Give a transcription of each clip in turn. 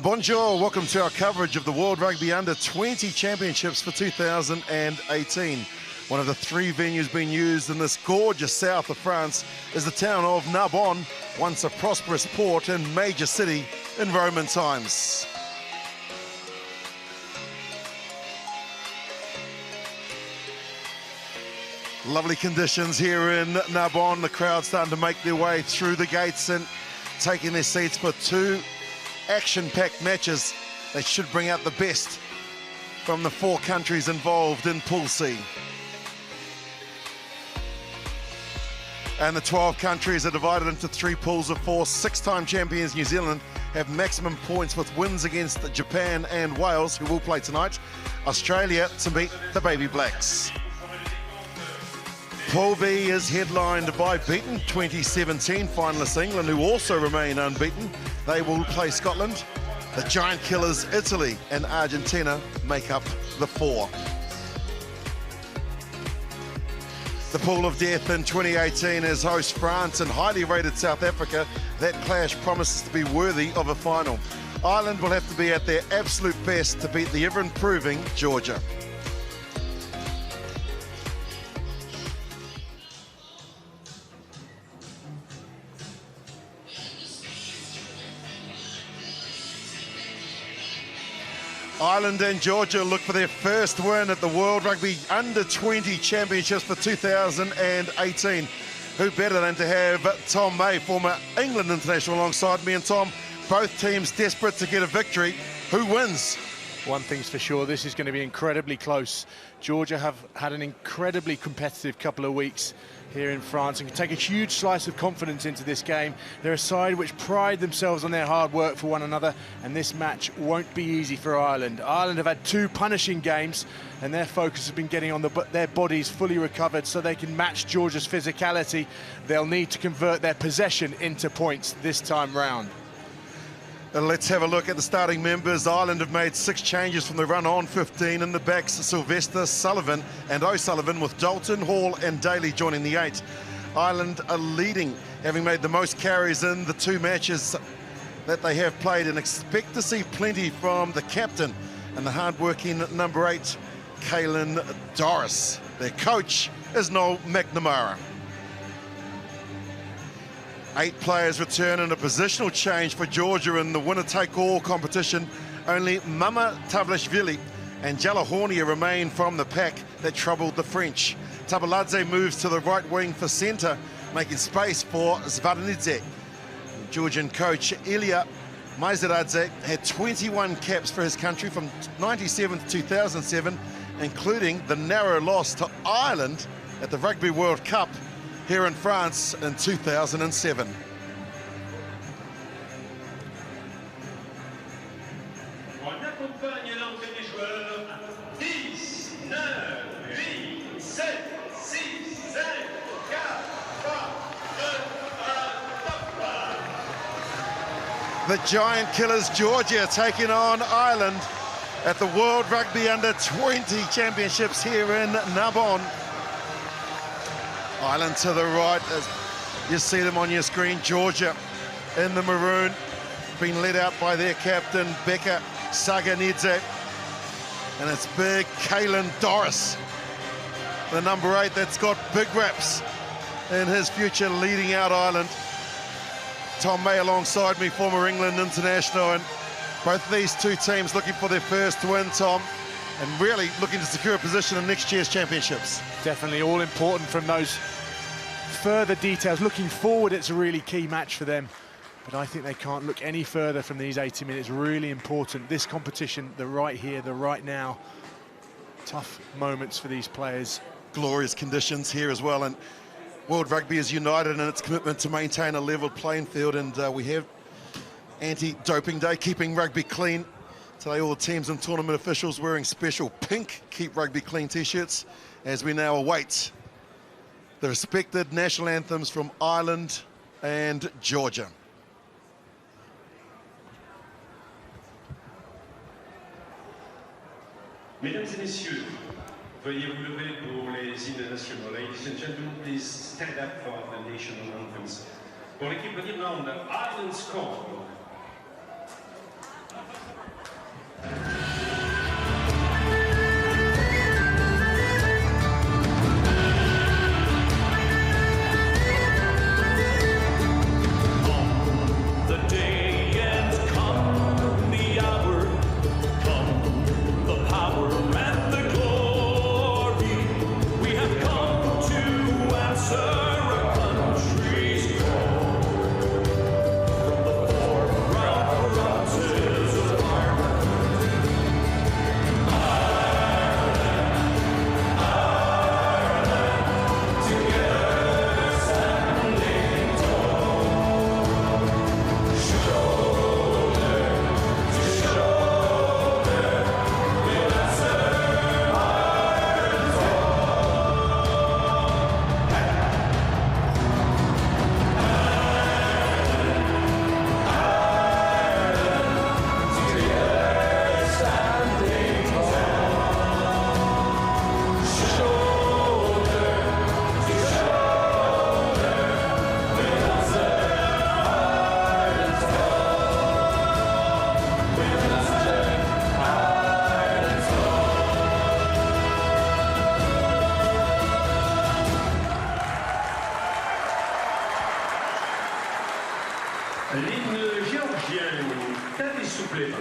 Bonjour, welcome to our coverage of the World Rugby Under-20 Championships for 2018. One of the three venues being used in this gorgeous south of France is the town of Narbonne, once a prosperous port and major city in Roman times. Lovely conditions here in Narbonne. The crowd starting to make their way through the gates and taking their seats for two action-packed matches that should bring out the best from the four countries involved in Pool C. And the 12 countries are divided into three pools of four. Six-time champions New Zealand have maximum points with wins against Japan and Wales, who will play tonight. Australia to meet the Baby Blacks. Pool B is headlined by beaten 2017 finalists England, who also remain unbeaten. They will play Scotland. The Giant Killers, Italy and Argentina make up the four. The pool of death in 2018 is host France and highly rated South Africa. That clash promises to be worthy of a final. Ireland will have to be at their absolute best to beat the ever-improving Georgia. Ireland and Georgia look for their first win at the World Rugby Under-20 Championships for 2018. Who better than to have Tom May, former England international, alongside me. And Tom, both teams desperate to get a victory. Who wins? One thing's for sure, this is going to be incredibly close. Georgia have had an incredibly competitive couple of weeks here in France and can take a huge slice of confidence into this game. They're a side which pride themselves on their hard work for one another, and this match won't be easy for Ireland. Ireland have had two punishing games, and their focus has been getting on their bodies fully recovered so they can match Georgia's physicality. They'll need to convert their possession into points this time round. Let's have a look at the starting members. Ireland have made 6 changes from the run-on, 15 in the backs. Sylvester, Sullivan and O'Sullivan, with Dalton, Hall and Daly joining the 8. Ireland are leading, having made the most carries in the 2 matches that they have played, and expect to see plenty from the captain and the hard-working number 8, Caelan Doris. Their coach is Noel McNamara. 8 players return in a positional change for Georgia in the winner-take-all competition. Only Mama Tavlashvili and Jalahornia remain from the pack that troubled the French. Tabaladze moves to the right wing for centre, making space for Zvadnidze. Georgian coach Ilya Maizeradze had 21 caps for his country from 97 to 2007, including the narrow loss to Ireland at the Rugby World Cup here in France in 2007. The Giant Killers, Georgia, taking on Ireland at the World Rugby Under-20 Championships here in Narbonne. Ireland to the right, as you see them on your screen. Georgia in the maroon, being led out by their captain, Becca Saganidze. And it's big Caelan Doris, the number 8, that's got big raps in his future, leading out Ireland. Tom May alongside me, former England international, and both of these two teams looking for their first win, Tom, and really looking to secure a position in next year's championships. Definitely all important from those further details. Looking forward, it's a really key match for them, but I think they can't look any further from these 80 minutes. Really important, this competition, the right here, the right now. Tough moments for these players. Glorious conditions here as well, and World Rugby is united in its commitment to maintain a level playing field, and we have anti-doping day, keeping rugby clean. Today all the teams and tournament officials wearing special pink Keep Rugby Clean t-shirts as we now await the respected national anthems from Ireland and Georgia. Mesdames et messieurs, veuillez vous lever pour les hymnes nationaux. Ladies and gentlemen, please stand up for the national anthems. Pour l'équipe d'Irlande, Ireland score. tous les temps.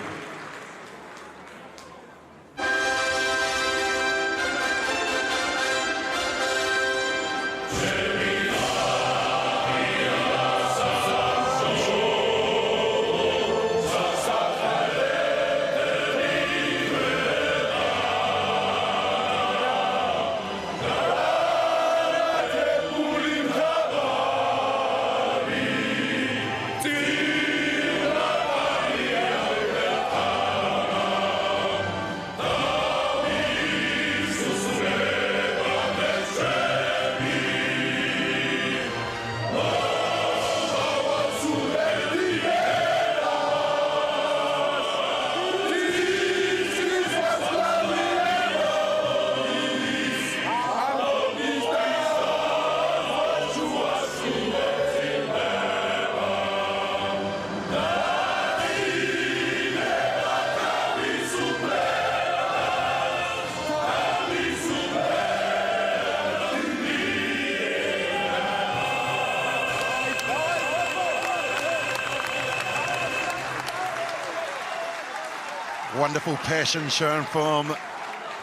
Wonderful passion shown from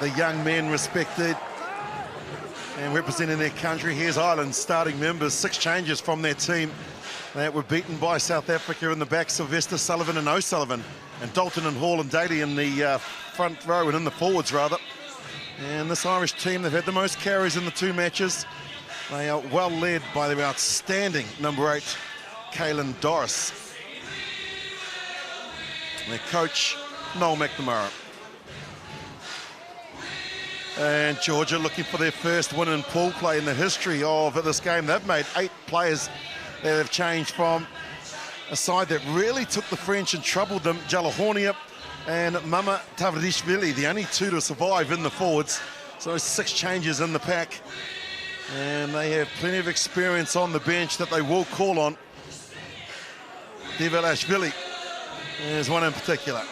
the young men respected and representing their country. Here's Ireland's starting members, 6 changes from their team that were beaten by South Africa in the back. Sylvester, Sullivan and O'Sullivan, and Dalton and Hall and Daly in the front row and in the forwards rather. And this Irish team, they've had the most carries in the 2 matches. They are well led by their outstanding number 8, Caelan Doris. And their coach, Noel McNamara. And Georgia looking for their first win in pool play in the history of this game. They've made 8 players that have changed from a side that really took the French and troubled them. Jala Hornier and Mama Tavadishvili, the only 2 to survive in the forwards. So 6 changes in the pack. And they have plenty of experience on the bench that they will call on. Develashvili is one in particular.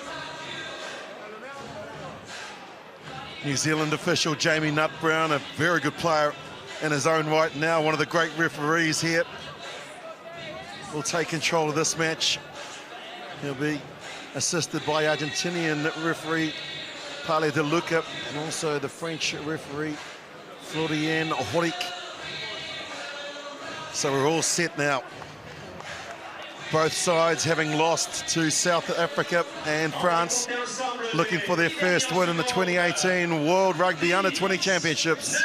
New Zealand official Jamie Nutt-Brown, a very good player in his own right now, one of the great referees here, will take control of this match. He'll be assisted by Argentinian referee Pale de Luca and also the French referee Florian Horik. So we're all set now. Both sides having lost to South Africa and France, looking for their first win in the 2018 World Rugby Under-20 Championships.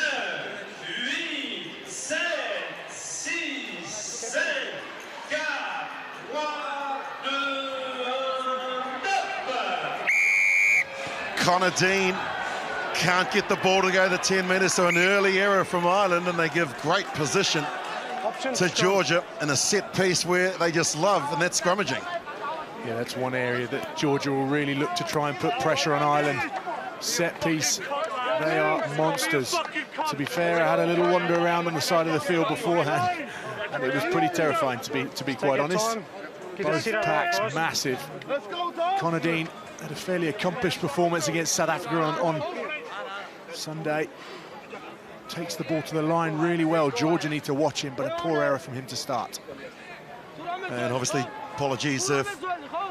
Connor Dean can't get the ball to go the 10 metres, so an early error from Ireland, and they give great position to Georgia in a set piece where they just love, and that's scrummaging. Yeah, that's one area that Georgia will really look to try and put pressure on Ireland. Set piece, they are monsters. To be fair, I had a little wander around on the side of the field beforehand, and it was pretty terrifying, to be quite honest. Both packs massive. Connor Dean had a fairly accomplished performance against South Africa on Sunday. Takes the ball to the line really well. Georgia need to watch him, but a poor error from him to start. And obviously, apologies if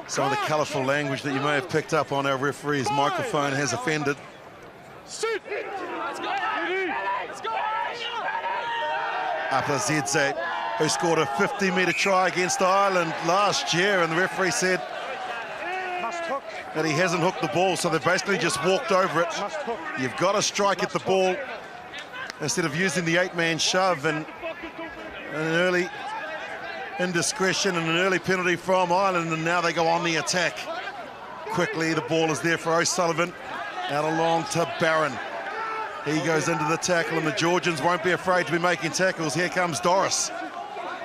some of the colourful language that you may have picked up on our referee's microphone has offended. Apa Zedze, who scored a 50-metre try against Ireland last year, and the referee said that he hasn't hooked the ball, so they've basically just walked over it. You've got to strike at the ball instead of using the 8-man shove, and an early indiscretion and an early penalty from Ireland, and now they go on the attack. Quickly, the ball is there for O'Sullivan, out along to Barron. He goes into the tackle, and the Georgians won't be afraid to be making tackles. Here comes Doris.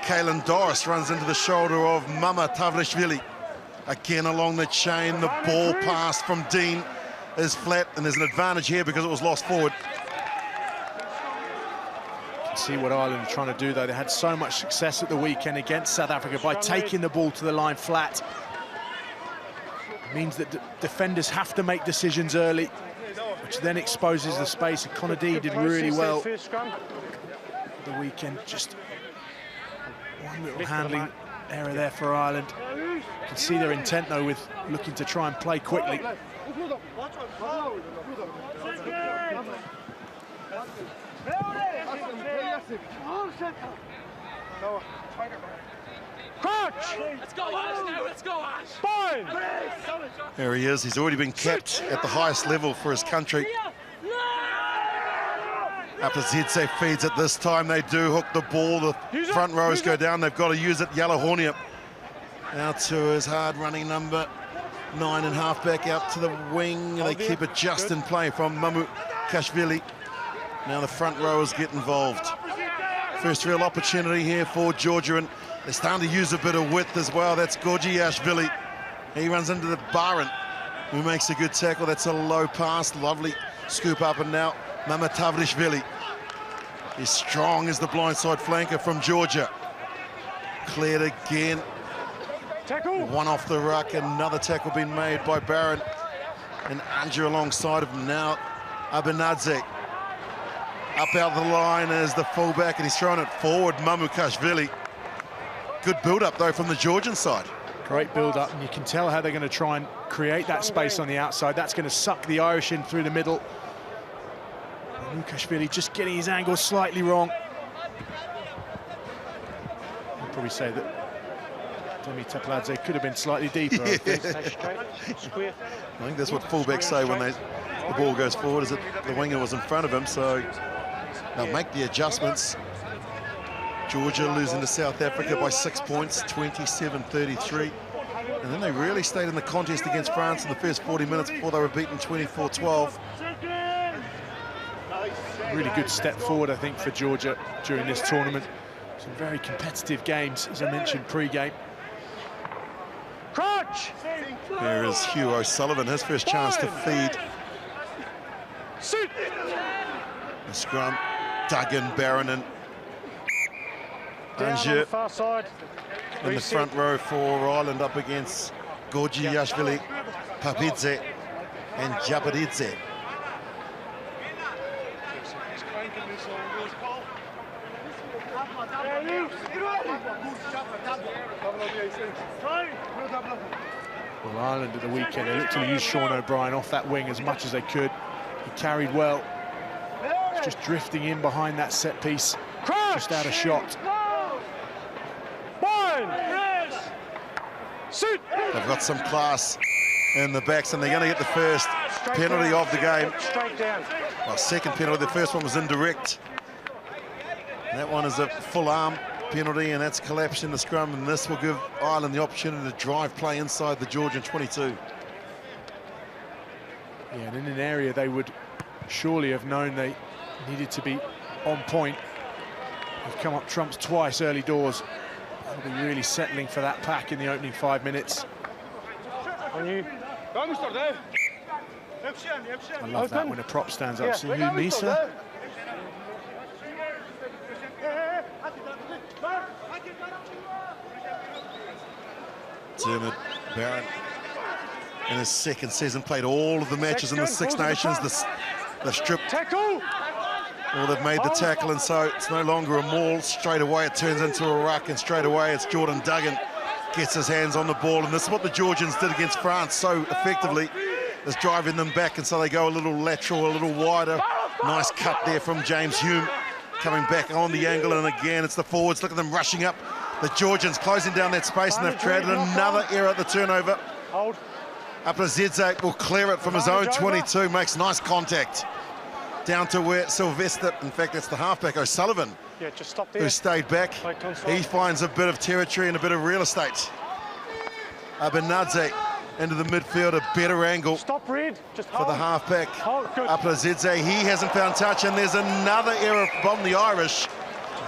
Caelan Doris runs into the shoulder of Mama Tavadishvili. Again along the chain, the ball pass from Dean is flat, and there's an advantage here because it was lost forward. See what Ireland are trying to do, though. They had so much success at the weekend against South Africa by taking the ball to the line flat. It means that defenders have to make decisions early, which then exposes the space, and Connor D did really well the weekend. Just one little handling error there for Ireland. You can see their intent, though, with looking to try and play quickly. Let's go, Ash, now, let's go, Ash! There he is. He's already been capped at the highest level for his country. After Zidze feeds it this time, they do hook the ball. The front rows go down. They've got to use it. Hornier out to his hard-running number 9 and half-back out to the wing. They keep it just in play from Mamukashvili. Now the front rowers get involved. First real opportunity here for Georgia, and they're starting to use a bit of width as well. That's Gorgiashvili. He runs into the Baran, who makes a good tackle. That's a low pass. Lovely scoop up, and now Mamatavlishvili is strong as the blindside flanker from Georgia. Cleared again. Tackle. One off the ruck, another tackle being made by Baran. And Andrew alongside of him now. Abinadze. Up out the line as the fullback, and he's throwing it forward, Mamukashvili. Good build-up, though, from the Georgian side. Great build-up, and you can tell how they're going to try and create that space on the outside. That's going to suck the Irish in through the middle. Mamukashvili just getting his angle slightly wrong. I'd probably say that Demi Tepladze could have been slightly deeper, I think. I think that's what fullbacks say when the ball goes forward, is that the winger was in front of him, so they'll make the adjustments. Georgia losing to South Africa by 6 points, 27-33. And then they really stayed in the contest against France in the first 40 minutes before they were beaten 24-12. Really good step forward, I think, for Georgia during this tournament. Some very competitive games, as I mentioned pre-game. Crunch! There is Hugh O'Sullivan, his first chance to feed. The scrum, Duggan, Barron and Angier Far side. in the front row for Ireland, up against Gorgiashvili, Papidze and Japadidze. Well, Ireland at the weekend, they looked to use Sean O'Brien off that wing as much as they could. He carried well. He's just drifting in behind that set piece, just out of shot. They've got some class in the backs, and they're going to get the first penalty of the game. Well, second penalty. The first one was indirect. That one is a full arm penalty, and that's collapsed in the scrum, and this will give Ireland the opportunity to drive play inside the Georgian 22. Yeah, and in an area they would surely have known they needed to be on point. They've come up trumps twice early doors. They'll be really settling for that pack in the opening 5 minutes. I love that when a prop stands up. So you, Misa? Dermot Barron in his second season played all of the matches in the Six Nations. The strip. Tackle! Well, they've made the tackle, and so it's no longer a maul. Straight away it turns into a ruck, and straight away it's Jordan Duggan gets his hands on the ball, and this is what the Georgians did against France so effectively, is driving them back, and so they go a little lateral, a little wider. Nice cut there from James Hume, coming back on the angle, and again it's the forwards. Look at them rushing up. The Georgians closing down that space, and they've created another error at the turnover. Apazidze will clear it from his own 22, makes nice contact. Down to where Sylvester, in fact, that's the halfback, O'Sullivan, just stop there. who stayed back. He finds a bit of territory and a bit of real estate. Abinadze into the midfield, a better angle Stop, Reed. Just for the halfback. Good. Apazidze, he hasn't found touch, and there's another error from the Irish.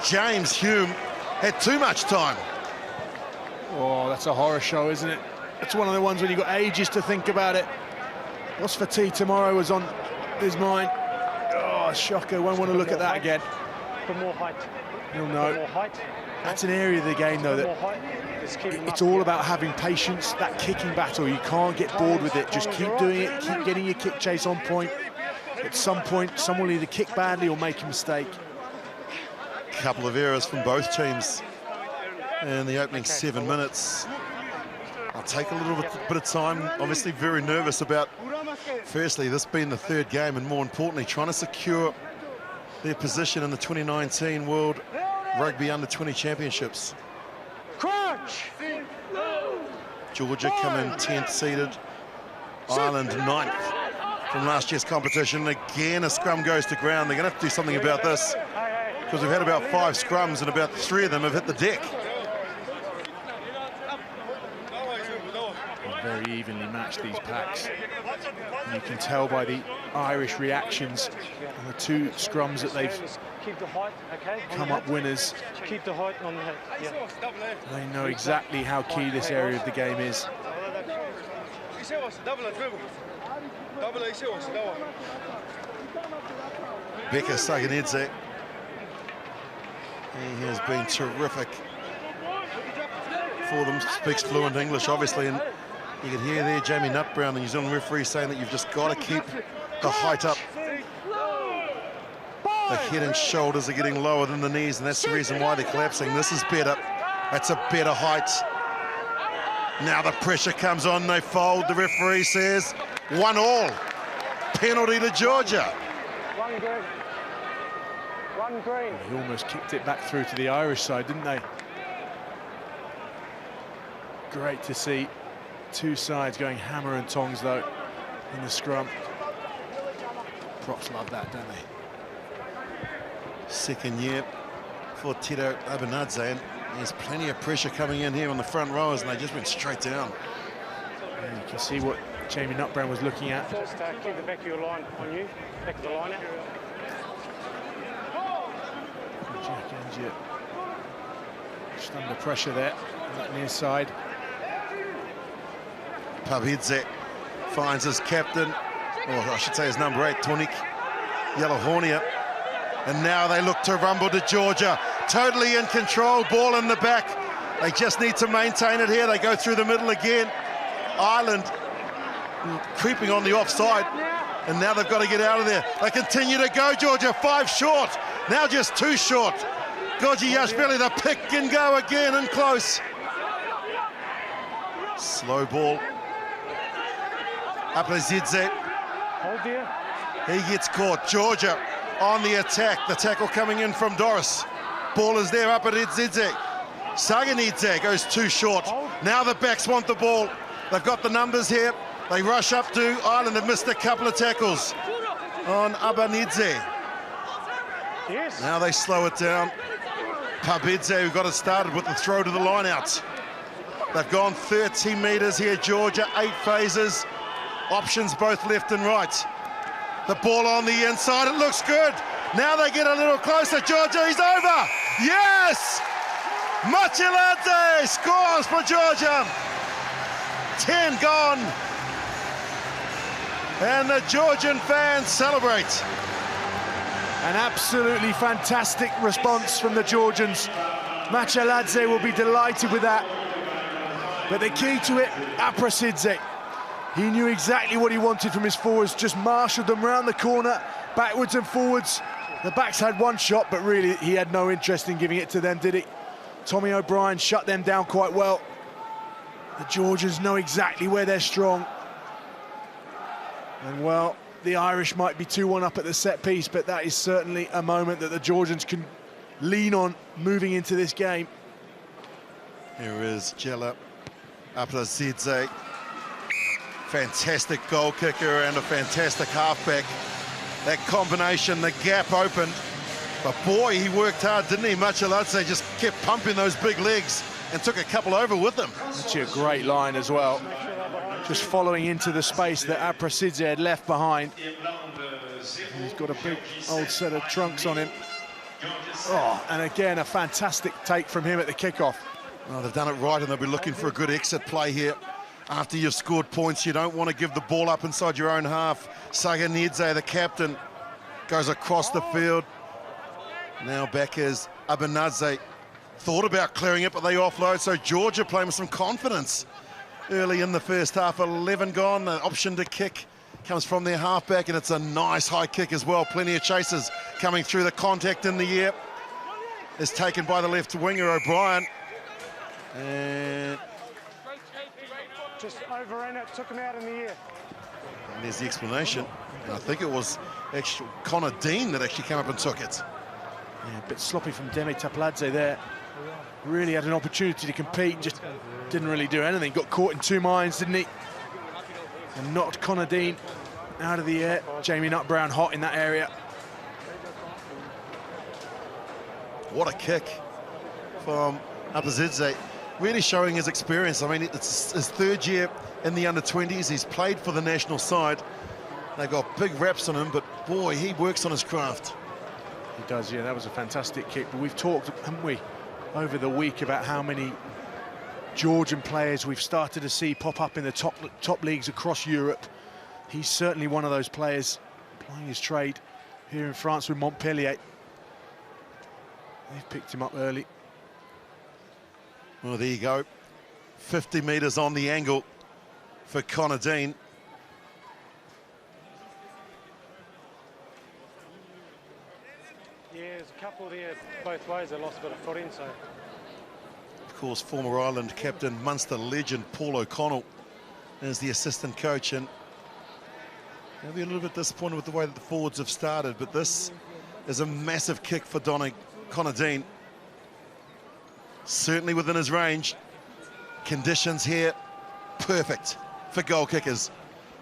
James Hume had too much time. Oh, that's a horror show, isn't it? It's one of the ones when you've got ages to think about it. What's for tea tomorrow was on his mind. Oh, shocker, won't want to look at that again. For more height. You'll know. That's an area of the game, though, that it's all about having patience. That kicking battle, you can't get bored with it. Just keep doing it, keep getting your kick chase on point. At some point, someone will either kick badly or make a mistake. Couple of errors from both teams. in the opening 7 minutes. I'll take a little bit of time. Obviously very nervous about, firstly, this being the third game, and more importantly, trying to secure their position in the 2019 World Rugby Under-20 Championships. Crouch! Georgia come in 10th seeded, Ireland 9th from last year's competition. Again, a scrum goes to ground. They're going to have to do something about this, because we've had about 5 scrums and about 3 of them have hit the deck. Very evenly matched, these packs. And you can tell by the Irish reactions and the 2 scrums that they've Keep the height, okay? come up winners. Keep the height on the head. Yeah. They know exactly how key this area of the game is. Becca Saganidze, he has been terrific for them, speaks fluent English obviously, and you can hear there Jamie Nutbrown, the New Zealand referee, saying that you've just got to keep the height up. The head and shoulders are getting lower than the knees, and that's the reason why they're collapsing. This is better. That's a better height. Now the pressure comes on, they fold. The referee says 1-1. Penalty to Georgia. One green. One green. They almost kicked it back through to the Irish side, didn't they? Great to see 2 sides going hammer and tongs, though, in the scrum. Props love that, don't they? Second year for Tito Abanadze, and there's plenty of pressure coming in here on the front rowers, and they just went straight down. And you can see what Jamie Nutbrown was looking at. Just keep the back of your line on you. Back of the line out. Jack Angier just under pressure there on that near side. Pabidze finds his captain, or I should say his number 8, Tonik Yellowhornia. And now they look to rumble to Georgia. Totally in control, ball in the back. They just need to maintain it here. They go through the middle again. Ireland creeping on the offside. And now they've got to get out of there. They continue to go, Georgia, 5 short. Now just 2 short. Gojiashvili, the pick and go again and close. Slow ball. Aplazidze. Hold there. He gets caught. Georgia on the attack. The tackle coming in from Doris. Ball is there up at Idzidze. Saganidze goes 2 short. Now the backs want the ball. They've got the numbers here. They rush up to Ireland. They've missed a couple of tackles on Abanidze. Yes. Now they slow it down. Pabidze, who got it started with the throw to the line out. They've gone 30 metres here, Georgia, 8 phases. Options both left and right. The ball on the inside, it looks good. Now they get a little closer, Georgia, he's over. Yes! Machiladze scores for Georgia. 10 gone. And the Georgian fans celebrate. An absolutely fantastic response from the Georgians. Machiladze will be delighted with that. But the key to it, Aprasidze. He knew exactly what he wanted from his forwards, just marshalled them round the corner, backwards and forwards. The backs had 1 shot, but really he had no interest in giving it to them, did he? Tommy O'Brien shut them down quite well. The Georgians know exactly where they're strong. And well, the Irish might be 2-1 up at the set piece, but that is certainly a moment that the Georgians can lean on moving into this game. Here is Jella Aplazidze. Fantastic goal kicker and a fantastic halfback. That combination, the gap opened. But boy, he worked hard, didn't he? Machiladze just kept pumping those big legs and took a couple over with him. Actually a great line as well. Just following into the space that Aprasidze had left behind. He's got a big old set of trunks on him. Oh, and again, a fantastic take from him at the kickoff. Well, they've done it right, and they'll be looking for a good exit play here. After you've scored points, you don't want to give the ball up inside your own half. Saganidze, the captain, goes across the field. Now back is Abanadze. Thought about clearing it, but they offload, so Georgia playing with some confidence. Early in the first half, 11 gone. The option to kick comes from their halfback, and it's a nice high kick as well. Plenty of chasers coming through. The contact in the air is taken by the left winger, O'Brien. And Just overran it, took him out in the air. there's the explanation. And I think it was actually Connor Dean that actually came up and took it. Yeah, a bit sloppy from Demi Tapladze there. Really had an opportunity to compete, just didn't really do anything. Got caught in two minds, didn't he? And knocked Connor Dean out of the air. Jamie Nutbrown hot in that area. What a kick from Apazidze, really showing his experience. I mean, it's his third year in the under-20s. He's played for the national side. They got big reps on him, but boy, he works on his craft. He does, yeah, that was a fantastic kick. But we've talked, haven't we, over the week about how many Georgian players we've started to see pop up in the top leagues across Europe. He's certainly one of those players playing his trade here in France with Montpellier. They've picked him up early. Well, there you go. 50 metres on the angle for Connor Dean. Yeah, there's a couple there both ways. They lost a bit of foot in, so. Of course, former Ireland captain, Munster legend Paul O'Connell is the assistant coach, and they'll be a little bit disappointed with the way that the forwards have started, but this is a massive kick for Connor Dean. Certainly within his range. Conditions here, perfect for goal kickers.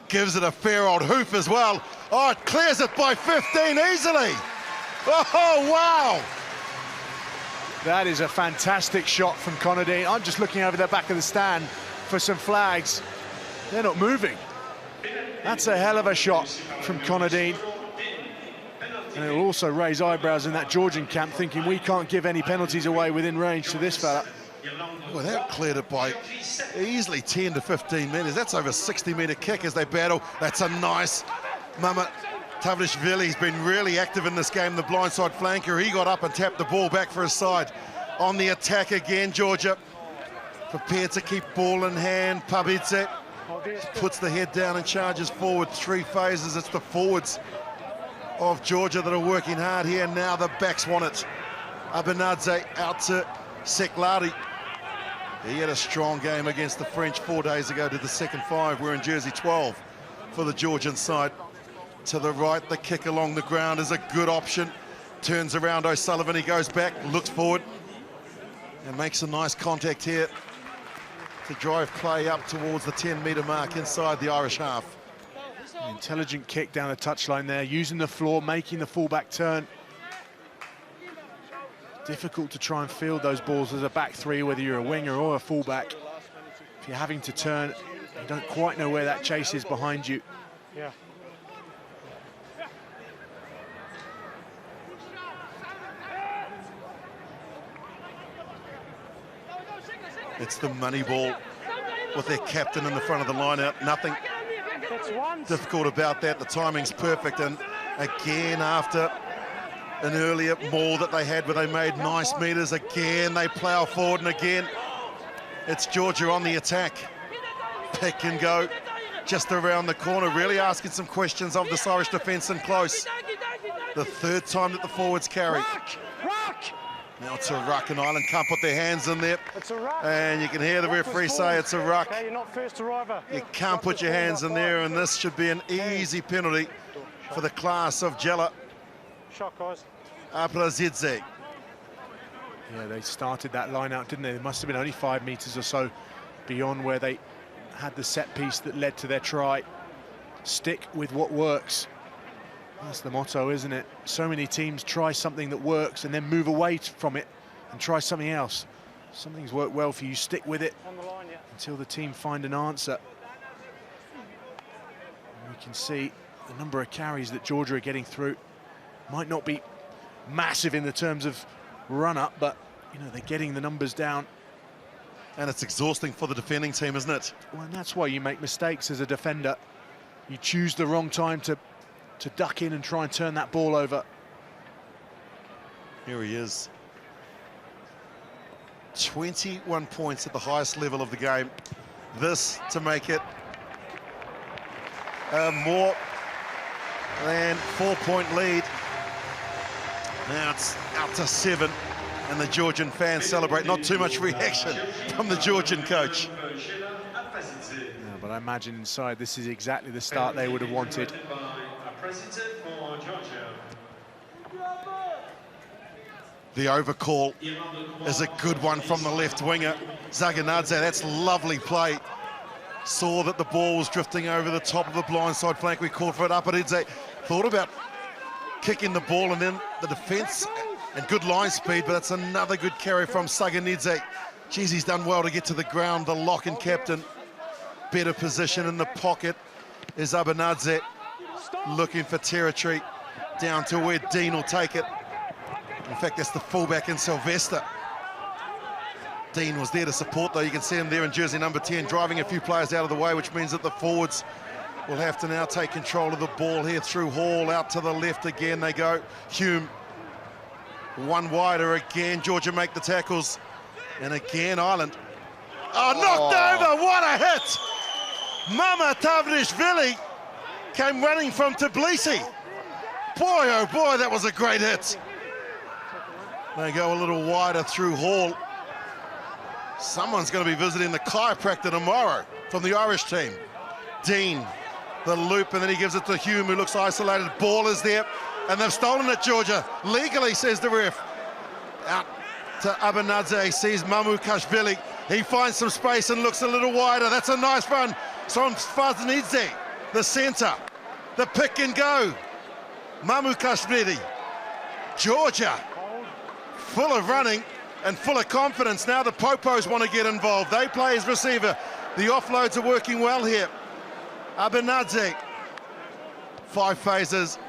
Gives it a fair old hoof as well. Oh, it clears it by 15 easily. Oh, wow. That is a fantastic shot from Connor Dean. I'm just looking over the back of the stand for some flags. They're not moving. That's a hell of a shot from Connor Dean. And it'll also raise eyebrows in that Georgian camp, thinking we can't give any penalties away within range to this fella. Well, that cleared it by easily 10 to 15 metres. That's over a 60-metre kick as they battle. That's a nice Mama Tavlishvili. He's been really active in this game, the blindside flanker. He got up and tapped the ball back for his side. On the attack again, Georgia. Prepared to keep ball in hand. Pabidze puts the head down and charges forward. 3 phases. It's the forwards of Georgia that are working hard here. Now the backs want it. Abanadze out to Seklari. He had a strong game against the French 4 days ago. Did the second 5. We're in jersey 12 for the Georgian side. To the right, the kick along the ground is a good option. Turns around O'Sullivan, he goes back, looks forward, and makes a nice contact here to drive play up towards the 10-metre mark inside the Irish half. An intelligent kick down the touchline there, using the floor, making the fullback turn. Difficult to try and field those balls as a back three, whether you're a winger or a fullback. If you're having to turn, you don't quite know where that chase is behind you. Yeah. It's the money ball with their captain in the front of the line-out. Nothing difficult about that. The timing's perfect, and again, after an earlier maul that they had where they made nice metres, again they plough forward, and again it's Georgia on the attack. Pick and go just around the corner, really asking some questions of this Irish defence and close. The third time that the forwards carry. Now it's a ruck, and Ireland can't put their hands in there. It's a ruck. And you can hear the referee say it's a ruck. Okay, you're not first arriver. You can't put your hands in there, and this should be an easy penalty for the class of Jella Shot, guys. Aprazidze. Yeah, they started that line out, didn't they? It must have been only 5 metres or so beyond where they had the set piece that led to their try. Stick with what works. That's the motto, isn't it? So many teams try something that works and then move away from it and try something else. Something's worked well for you, stick with it On the line, yeah. until the team find an answer. And we can see the number of carries that Georgia are getting through. Might not be massive in the terms of run-up, but you know, they're getting the numbers down. And it's exhausting for the defending team, isn't it? Well, and that's why you make mistakes as a defender. You choose the wrong time to duck in and try and turn that ball over. Here he is. 21 points at the highest level of the game. This to make it a more than 4-point lead. Now it's out to 7. And the Georgian fans celebrate. Not too much reaction from the Georgian coach. Yeah, but I imagine inside this is exactly the start they would have wanted. The overcall is a good one from the left winger, Zaganadze. That's lovely play. Saw that the ball was drifting over the top of the blindside flank. We called for it. Aparidze thought about kicking the ball, and then the defence and good line speed, but that's another good carry from Zaganadze. Geez, he's done well to get to the ground, the lock and captain. Better position in the pocket is Abanadze, looking for territory down to where Dean will take it. In fact, that's the fullback in Sylvester. Dean was there to support, though. You can see him there in jersey number 10, driving a few players out of the way, which means that the forwards will have to now take control of the ball here through Hall. Out to the left again they go. Hume, one wider again. Georgia make the tackles. And again, Ireland. Oh, knocked over, what a hit! Mama Tavlishvili came running from Tbilisi. Boy, oh boy, that was a great hit. They go a little wider through Hall. Someone's going to be visiting the chiropractor tomorrow from the Irish team. Dean, the loop, and then he gives it to Hume, who looks isolated. Ball is there, and they've stolen it, Georgia. Legally, says the ref. Out to Abanadze, sees Mamukashvili. He finds some space and looks a little wider. That's a nice run. So Faznidze, the centre. The pick and go. Mamukashvili. Georgia, full of running and full of confidence. Now the Popos want to get involved. They play as receiver. The offloads are working well here. Abanadze, 5 phases.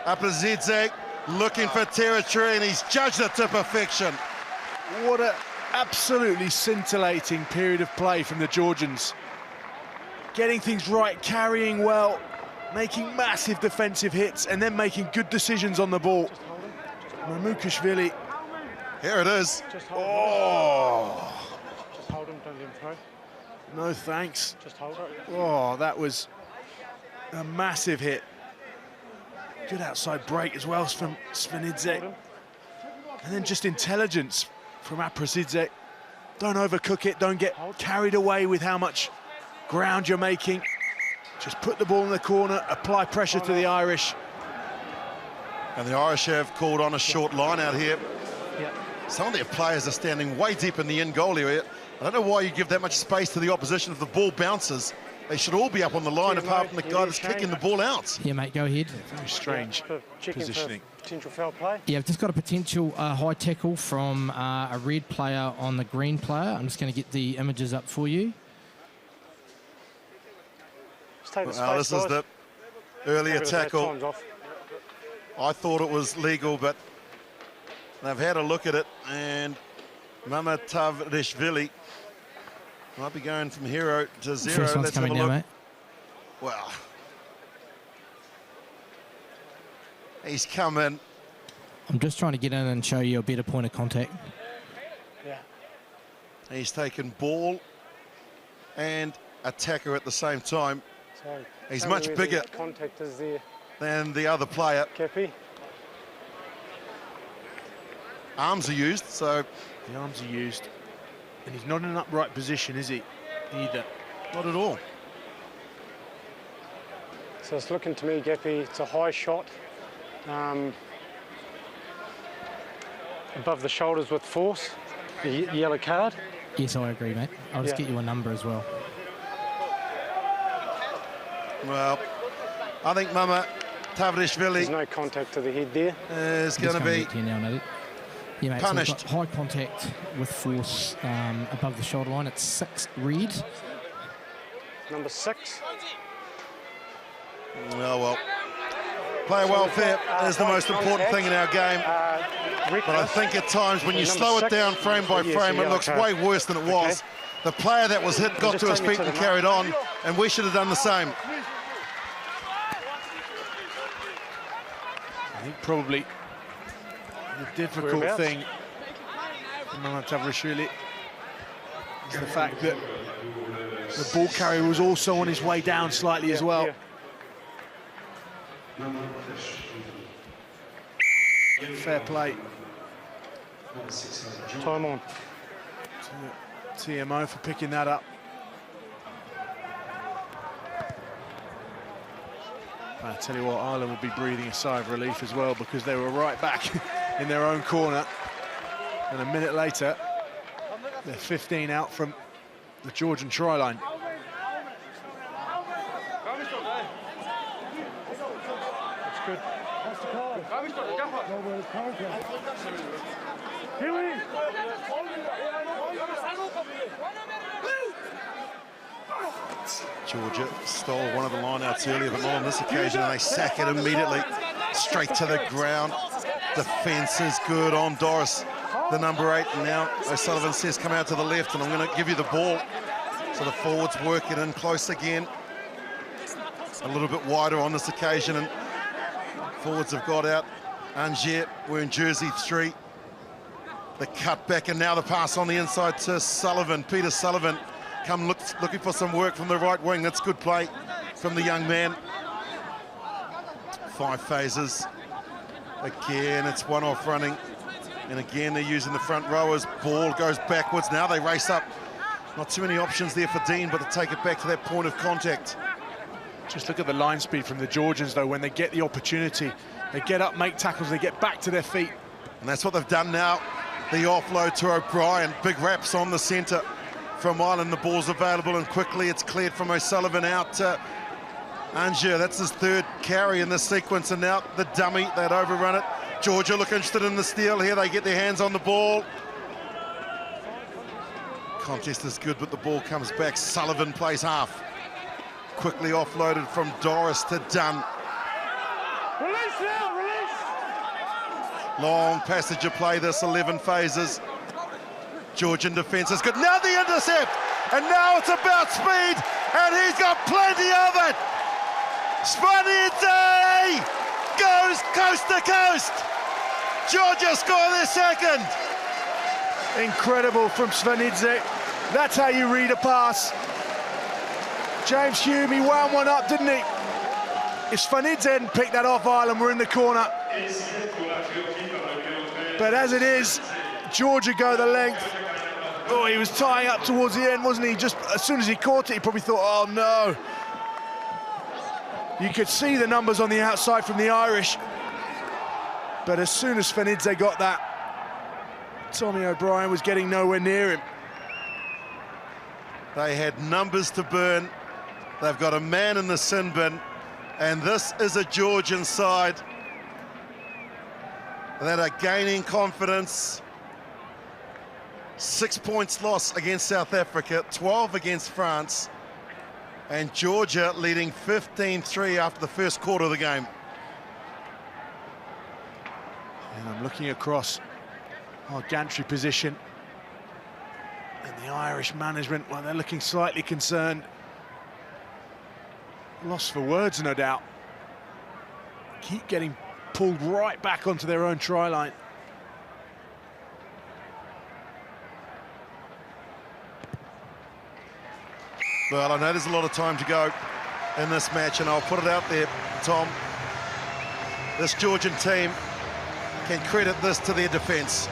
Apazidze looking for territory, and he's judged it to perfection. What an absolutely scintillating period of play from the Georgians. Getting things right, carrying well, making massive defensive hits, and then making good decisions on the ball. Mamukashvili. Here it is. Just hold him, don't let him throw. No thanks. Just hold it. Oh, that was a massive hit. Good outside break as well from Svenidze. And then just intelligence from Aprazidze. Don't overcook it, don't get carried away with how much ground you're making. Just put the ball in the corner, apply pressure to the Irish. And the Irish have called on a short line out here. Yep. Some of their players are standing way deep in the end goal area. I don't know why you give that much space to the opposition. If the ball bounces, they should all be up on the line, apart from the guy that's kicking the ball out. Yeah, mate, go ahead. Very strange positioning. Potential foul play. Yeah, I've just got a potential high tackle from a red player on the green player. I'm just going to get the images up for you. Just take the Well, space, this is guys. the earlier Maybe those tackle. time's off. I thought it was legal, but they've had a look at it, and Mama Tavlishvili might be going from 0 to 0. First one's Let's have a coming look. now, mate. Well, he's come in. I'm just trying to get in and show you a better point of contact. Yeah. He's taken ball and attacker at the same time. So He's tell me much where bigger the contact is there, than the other player. Kepi. Arms are used, so The arms are used. And he's not in an upright position, is he? Either. not at all. So it's looking to me, Geppy, it's a high shot. Above the shoulders with force. The yellow card. Yes, I agree, mate. I'll just Yeah. get you a number as well. Well, I think Mama There's Tavlishvili no contact to the head there. is going to be Now, mate. Yeah, mate, punished. So we've got high contact with force above the shoulder line. It's 6 red. Number 6. well. Player welfare is the most important thing in our game. But I think at times when you slow it down frame by frame, it looks way worse than it was. The player that was hit got to his feet and carried on, and we should have done the same. I think probably the difficult Whereabouts? thing for Mama Tavlishvili is the fact that the ball carrier was also on his way down slightly as well. Yeah. Fair play. Number 6, Georgia. Time on. TMO for picking that up. I tell you what, Ireland will be breathing a sigh of relief as well, because they were right back in their own corner. And a minute later, they're 15 out from the Georgian try line. That's good. That's the call. Georgia stole one of the lineouts earlier, but not on this occasion, and they sack it immediately. Straight to the ground. Defence is good on Doris, the number 8. And now O'Sullivan says, come out to the left, and I'm going to give you the ball. So the forwards work it in close again. A little bit wider on this occasion, and forwards have got out. Angier wearing jersey 3. The cut back, and now the pass on the inside to Sullivan. Peter Sullivan looking for some work from the right wing. That's good play from the young man. 5 phases. Again, it's one off running. And again, they're using the front rowers. Ball goes backwards. Now they race up. Not too many options there for Dean, but to take it back to that point of contact. Just look at the line speed from the Georgians, though. When they get the opportunity, they get up, make tackles, they get back to their feet. And that's what they've done now. The offload to O'Brien. Big wraps on the centre from Ireland. The ball's available, and quickly it's cleared from O'Sullivan out to Angier. That's his 3rd carry in this sequence, and now the dummy, they'd overrun it. Georgia look interested in the steal here. They get their hands on the ball. Contest is good, but the ball comes back. Sullivan plays half. Quickly offloaded from Doris to Dunn. Release now, release! Long passage of play, this 11 phases. Georgian defence is good. Now the intercept, and now it's about speed, and he's got plenty of it. Svanidze goes coast to coast. Georgia score their 2nd. Incredible from Svanidze. That's how you read a pass. James Hume, he wound one up, didn't he? If Svanidze hadn't picked that off, Ireland were in the corner. But as it is, Georgia go the length. Oh, he was tying up towards the end, wasn't he? Just as soon as he caught it, he probably thought, oh no. You could see the numbers on the outside from the Irish. But as soon as Svanidze got that, Tommy O'Brien was getting nowhere near him. They had numbers to burn. They've got a man in the sin bin, and this is a Georgian side that are gaining confidence. 6 points loss against South Africa, 12 against France, and Georgia leading 15-3 after the first quarter of the game. And I'm looking across our gantry position, and the Irish management, well, they're looking slightly concerned. Lost for words, no doubt. Keep getting pulled right back onto their own try line. Well, I know there's a lot of time to go in this match, and I'll put it out there, Tom. This Georgian team can credit this to their defence.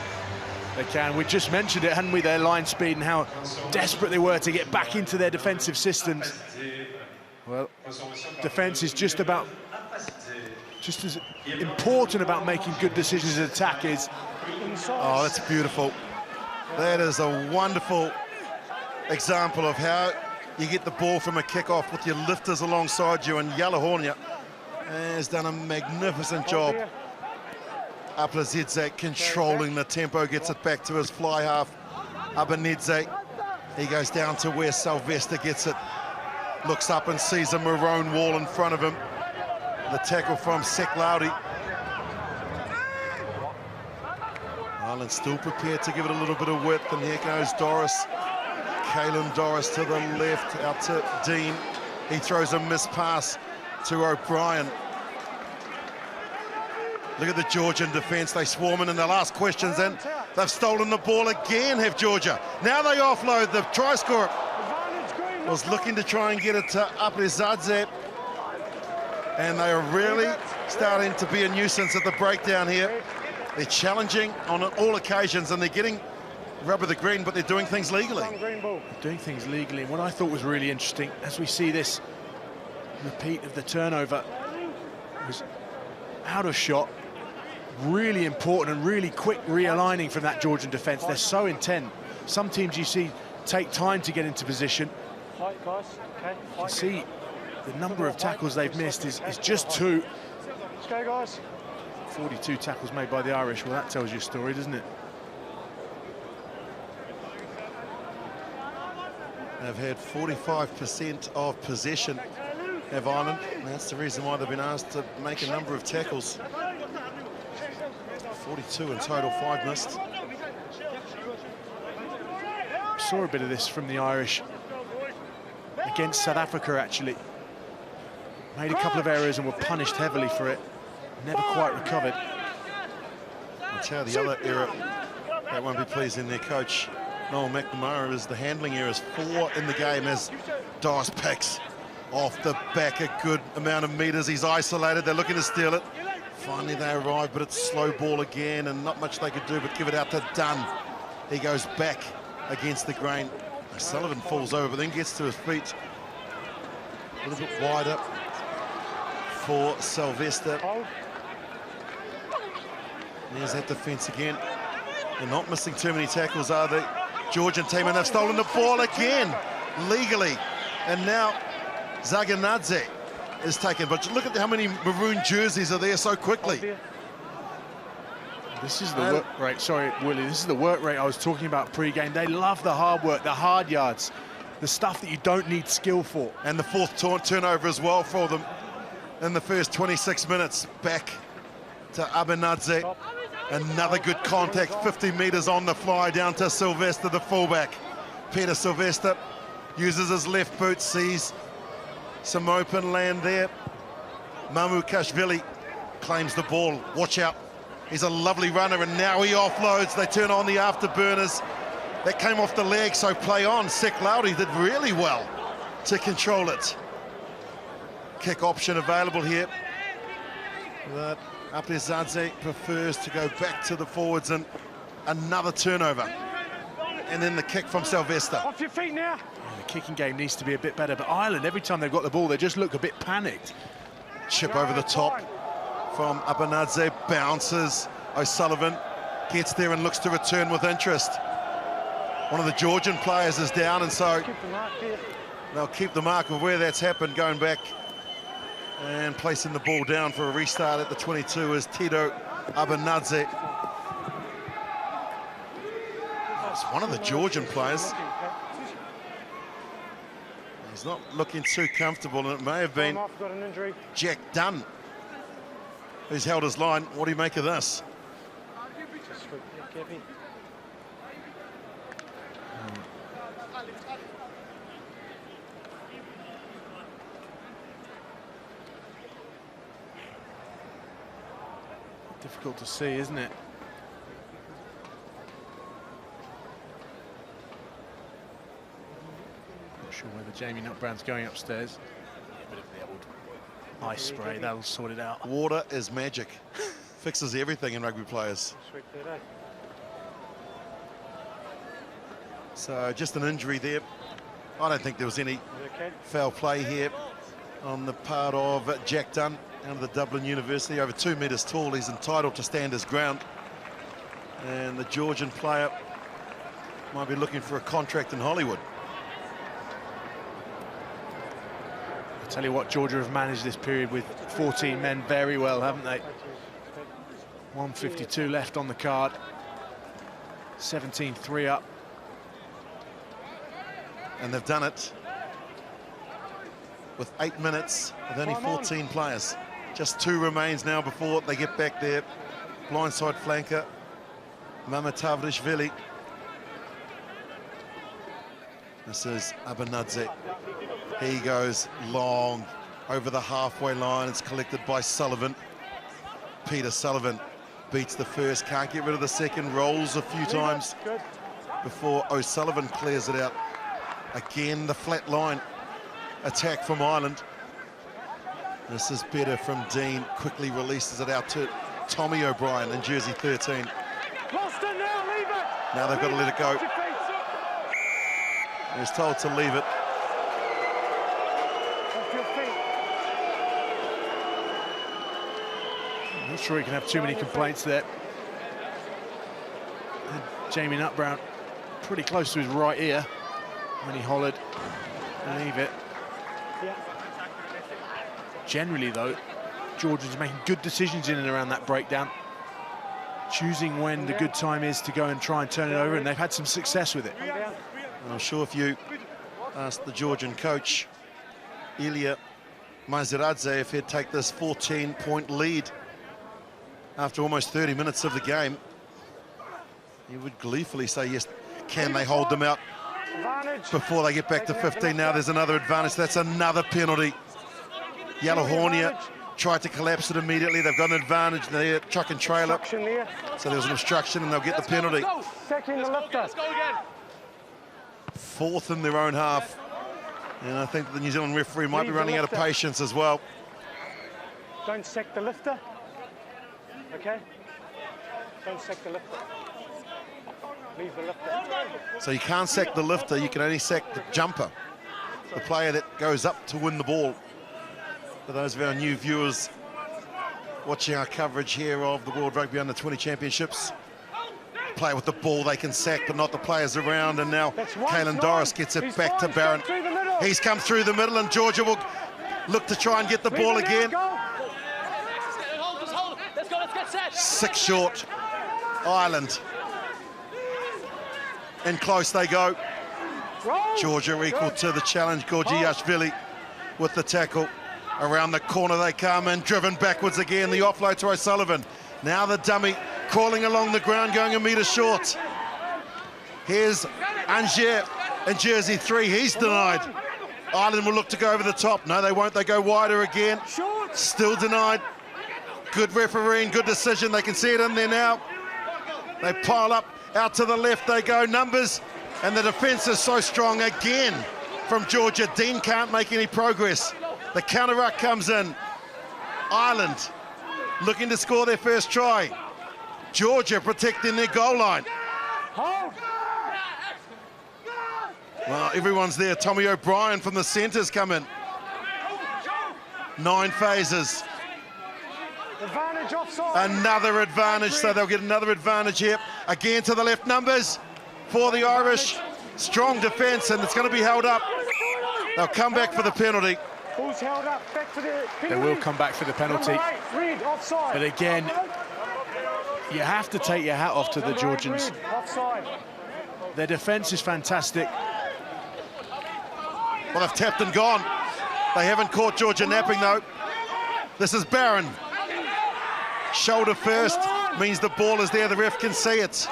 They can. We just mentioned it, hadn't we, their line speed and how desperate they were to get back into their defensive systems. Well, defence is just as important about making good decisions as attack is. Oh, that's beautiful. That is a wonderful example of how you get the ball from a kick-off with your lifters alongside you, and Jalahornia has done a magnificent job. Aplazidze controlling the tempo, gets it back to his fly half. Abanidze, he goes down to where Sylvester gets it. Looks up and sees a maroon wall in front of him. The tackle from Seklaudi. Ireland still prepared to give it a little bit of width, and here goes Doris. Caelan Doris to the left, out to Dean. He throws a missed pass to O'Brien. Look at the Georgian defence. They swarm in their last questions, and they've stolen the ball again, have Georgia. Now they offload. The try scorer was looking to try and get it to Aplazidze, and they are really starting to be a nuisance at the breakdown here. They're challenging on all occasions, and they're getting rub of the green, but they're doing things legally. Doing things legally. And what I thought was really interesting, as we see this repeat of the turnover, was out of shot, really important and really quick realigning from that Georgian defence. They're so intent. Some teams you see take time to get into position. You can see the number of tackles they've missed is just 2. Let's go, guys. 42 tackles made by the Irish. Well, that tells you a story, doesn't it? They've had 45% of possession, have Ireland. And that's the reason why they've been asked to make a number of tackles. 42 in total, 5 missed. Saw a bit of this from the Irish against South Africa, actually. Made a couple of errors and were punished heavily for it. Never quite recovered. I'll tell you the other error that won't be pleasing their coach, Noel McNamara, is the handling errors. 4 in the game as Dice picks off the back a good amount of metres. He's isolated, they're looking to steal it. Finally they arrive, but it's slow ball again and not much they could do but give it out to Dunn. He goes back against the grain. Sullivan falls over, but then gets to his feet. A little bit wider for Sylvester. There's that defence again. They're not missing too many tackles, are the Georgian team? And they've stolen the ball again, legally. And now Zaganadze is taken. But look at how many maroon jerseys are there so quickly. This is the work rate. Sorry, Willie. This is the work rate I was talking about pre-game. They love the hard work, the hard yards, the stuff that you don't need skill for. And the 4th turnover as well for them in the first 26 minutes. Back to Abanadze. Another good contact, 50 metres on the fly down to Sylvester, the fullback. Peter Sylvester uses his left boot, sees some open land there. Mamukashvili claims the ball. Watch out. He's a lovely runner, and now he offloads. They turn on the afterburners. That came off the leg, so play on. Sek Laudi did really well to control it. Kick option available here. But Apezadze prefers to go back to the forwards, and another turnover. And then the kick from Sylvester. Off your feet now. Yeah, the kicking game needs to be a bit better, but Ireland, every time they've got the ball, they just look a bit panicked. Chip over the top from Abanadze, bounces. O'Sullivan gets there and looks to return with interest. One of the Georgian players is down, and so they'll keep the mark of where that's happened, going back and placing the ball down for a restart at the 22 is Tito Abanadze. It's one of the Georgian players. He's not looking too comfortable, and it may have been Jack Dunn who's held his line. What do you make of this? Difficult to see, isn't it? Not sure whether Jamie Nutbrand's going upstairs. Yeah, a bit of the old ice spray, that'll sort it out. Water is magic. Fixes everything in rugby players. So just an injury there. I don't think there was any foul play here on the part of Jack Dunn out of the Dublin University. Over 2 metres tall, he's entitled to stand his ground. And the Georgian player might be looking for a contract in Hollywood. I tell you what, Georgia have managed this period with 14 men very well, haven't they? 1:52 left on the card. 17-3 up. And they've done it with 8 minutes with only 14 players. Just 2 remains now before they get back there. Blindside flanker, Mamutavashvili. This is Abanadze. He goes long over the halfway line. It's collected by Sullivan. Peter Sullivan beats the first, can't get rid of the second, rolls a few times before O'Sullivan clears it out. Again, the flat line attack from Ireland. This is better from Dean, quickly releases it out to Tommy O'Brien in jersey 13. Lost it now, leave it. Now they've got to let it go. Off your feet. He's told to leave it. Off your feet. I'm not sure he can have too many complaints there. And Jamie Nutbrown pretty close to his right ear when he hollered, leave it. Yeah. Generally, though, Georgia's making good decisions in and around that breakdown, choosing when the good time is to go and try and turn it over, and they've had some success with it. I'm sure if you asked the Georgian coach, Ilya Maziradze, if he'd take this 14-point lead after almost 30 minutes of the game, he would gleefully say, yes, can they hold them out before they get back to 15? Now there's another advantage. That's another penalty. Yalahornia tried to collapse it immediately. They've got an advantage there, truck and trailer. So there's an obstruction and they'll get the penalty. Second the lifter. Fourth in their own half. And I think the New Zealand referee might be running out of patience as well. Don't sack the lifter. Okay? Don't sack the lifter. Leave the lifter. So you can't sack the lifter, you can only sack the jumper, the player that goes up to win the ball. For those of our new viewers watching our coverage here of the World Rugby Under-20 Championships, player with the ball they can sack, but not the players around. And now Kalen Doris gets it back to Barron. He's come through the middle, and Georgia will look to try and get the ball again. 6 short, Ireland. And close they go. Georgia equal to the challenge. Gorgiashvili with the tackle. Around the corner they come, and driven backwards again. The offload to O'Sullivan. Now the dummy crawling along the ground, going a metre short. Here's Angier in jersey 3. He's denied. Ireland will look to go over the top. No, they won't. They go wider again. Still denied. Good refereeing, good decision. They can see it in there now. They pile up. Out to the left they go, numbers, and the defence is so strong again from Georgia. Dean can't make any progress. The counter-ruck comes in. Ireland looking to score their first try. Georgia protecting their goal line. Well, everyone's there. Tommy O'Brien from the centres come in. 9 phases. Advantage offside. Another advantage, so they'll get another advantage here. Again to the left, numbers for the Irish. Strong defence, and it's going to be held up. They'll come back for the penalty. Who's held up? Back for the penalty. They will come back for the penalty. Reed, offside. But again, you have to take your hat off to the Georgians. Reed, offside. Their defence is fantastic. Well, they've tapped and gone. They haven't caught Georgia napping, though. This is Barron. Shoulder first means the ball is there. The ref can see it.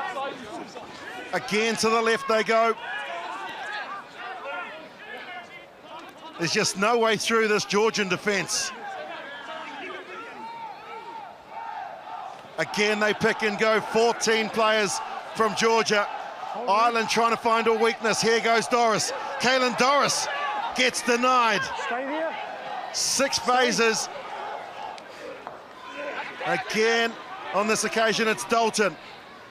Again to the left they go. There's just no way through this Georgian defence. Again they pick and go. 14 players from Georgia. Ireland trying to find a weakness. Here goes Doris. Kalen Doris gets denied. Stay there. 6 phases. Again, on this occasion, it's Dalton.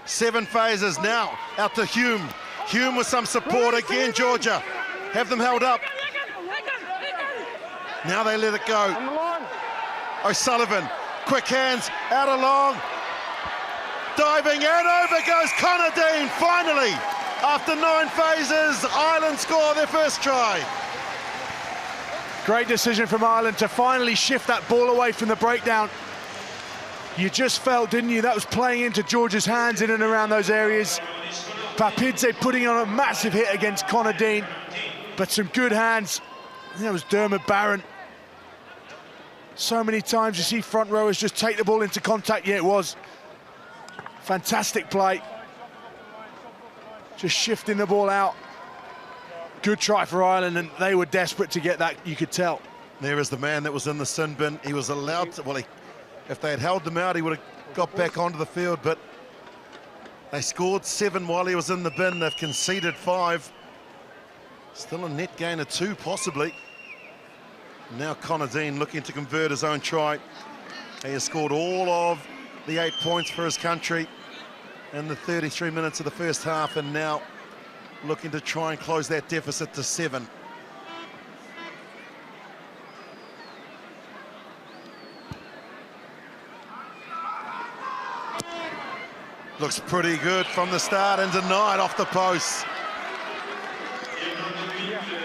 7 phases now, out to Hume. Hume with some support again, Georgia. Have them held up. Now they let it go. O'Sullivan, quick hands, out along. Diving, and over goes Connor Dean, finally. After 9 phases, Ireland score their first try. Great decision from Ireland to finally shift that ball away from the breakdown. You just felt, didn't you, that was playing into Georgia's hands in and around those areas. Papidze putting on a massive hit against Connor Dean, but some good hands. And that was Dermot Barron. So many times you see front rowers just take the ball into contact. Yeah, it was. Fantastic play. Just shifting the ball out. Good try for Ireland, and they were desperate to get that, you could tell. There is the man that was in the sin bin. He was allowed to, well, if they had held them out, he would have got back onto the field, but they scored 7 while he was in the bin. They've conceded 5. Still a net gain of 2, possibly. Now Connor Dean looking to convert his own try. He has scored all of the 8 points for his country in the 33 minutes of the first half, and now looking to try and close that deficit to 7. Looks pretty good from the start and denied off the post.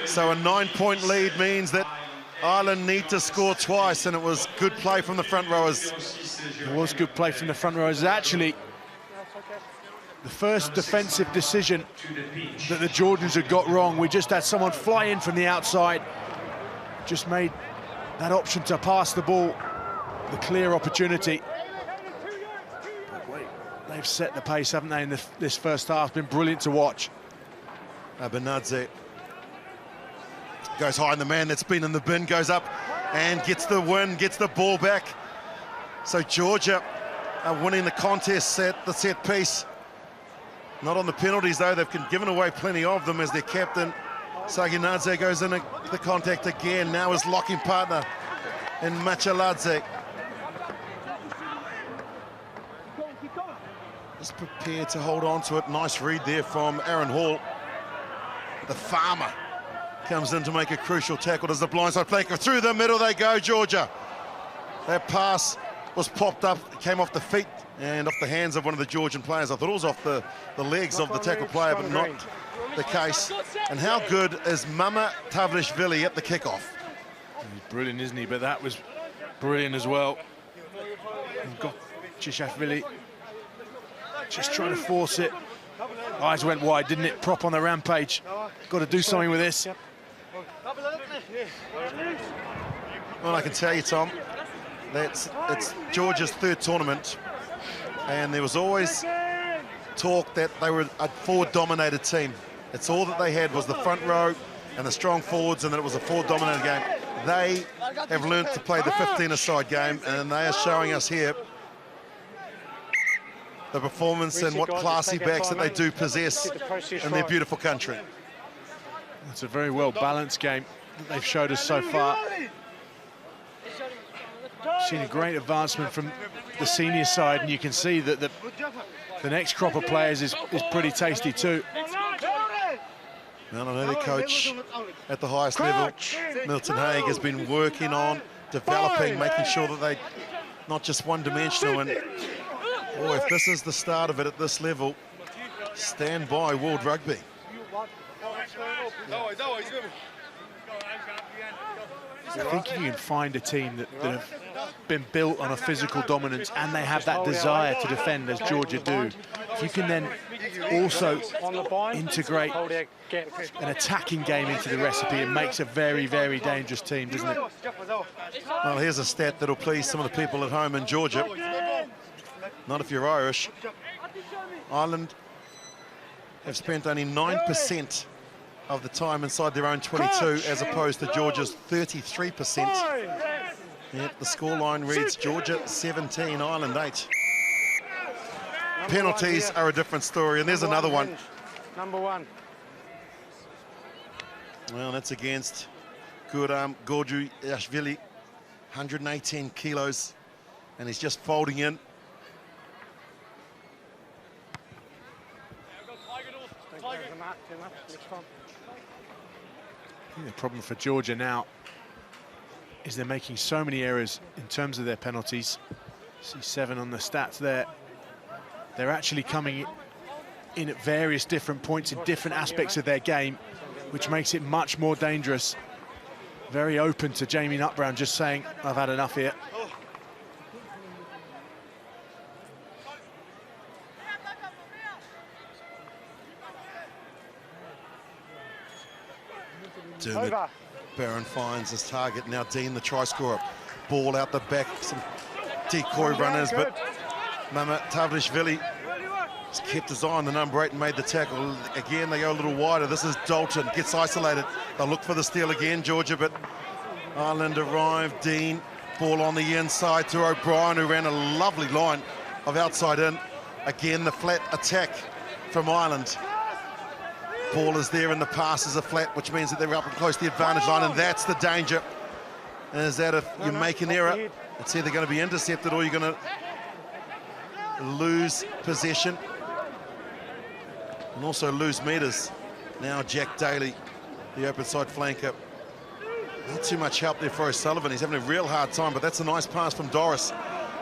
So a 9-point lead means that Ireland need to score twice, and it was good play from the front rowers. It was good play from the front rowers. Actually, the first defensive decision that the Georgians had got wrong. We just had someone fly in from the outside, just made that option to pass the ball the clear opportunity. But wait, they've set the pace, haven't they, in this first half? It's been brilliant to watch. Benadze goes high, and the man that's been in the bin goes up and gets the win, gets the ball back. So Georgia are winning the contest at the set piece. Not on the penalties, though. They've given away plenty of them as their captain, Saginadze, goes in the contact again. Now his locking partner in Machaladze. Just prepared to hold on to it. Nice read there from Aaron Hall. The farmer comes in to make a crucial tackle. Does the blindside flanker through the middle? They go, Georgia. That pass was popped up, came off the feet and off the hands of one of the Georgian players. I thought it was off the legs of the tackle player, but not the case. And how good is Mama Tavlishvili at the kickoff? He's brilliant, isn't he? But that was brilliant as well. We've got Chishashvili just trying to force it. Eyes went wide, didn't it? Prop on the rampage. Got to do something with this. Well, I can tell you, Tom, it's Georgia's third tournament, and there was always talk that they were a forward-dominated team. It's all that they had was the front row and the strong forwards, and that it was a forward-dominated game. They have learned to play the 15-a-side game, and they are showing us here the performance and what classy backs that they do possess in their beautiful country. It's a very well-balanced game that they've showed us so far. Seen a great advancement from the senior side, and you can see that the next crop of players is pretty tasty too. Well, I know the coach at the highest level, Milton Haig, has been working on developing, making sure that they not just one-dimensional. And oh, if this is the start of it at this level, stand by World Rugby. I think if you can find a team that have been built on a physical dominance and they have that desire to defend as Georgia do, if you can then also integrate an attacking game into the recipe, it makes a very, very dangerous team, doesn't it? Well, here's a stat that'll please some of the people at home in Georgia. Not if you're Irish. Ireland have spent only 9% of the time inside their own 22, as opposed to Georgia's 33%. Yep, the scoreline reads Georgia 17, Ireland 8. Penalties are a different story, and there's another one. Number 1. Well, that's against Guram Gorgiashvili, 118 kilos, and he's just folding in. I think the problem for Georgia now is they're making so many errors in terms of their penalties. See 7 on the stats there. They're actually coming in at various different points in different aspects of their game, which makes it much more dangerous. Very open to Jamie Nutbrown just saying, I've had enough here. Dermot Barron finds his target. Now Dean, the try scorer. Ball out the back, some decoy runners, but Mama Tavlishvili has kept his eye on the number 8 and made the tackle. Again, they go a little wider. This is Dalton, gets isolated. They'll look for the steal again, Georgia, but Ireland arrive. Dean, ball on the inside to O'Brien, who ran a lovely line of outside in. Again, the flat attack from Ireland. Ball is there and the passes are flat, which means that they're up and close to the advantage line, and that's the danger. Is that if you make an error, it's either going to be intercepted or you're going to lose possession and also lose meters. Now Jack Daly, the open side flanker. Not too much help there for O'Sullivan. He's having a real hard time, but that's a nice pass from Doris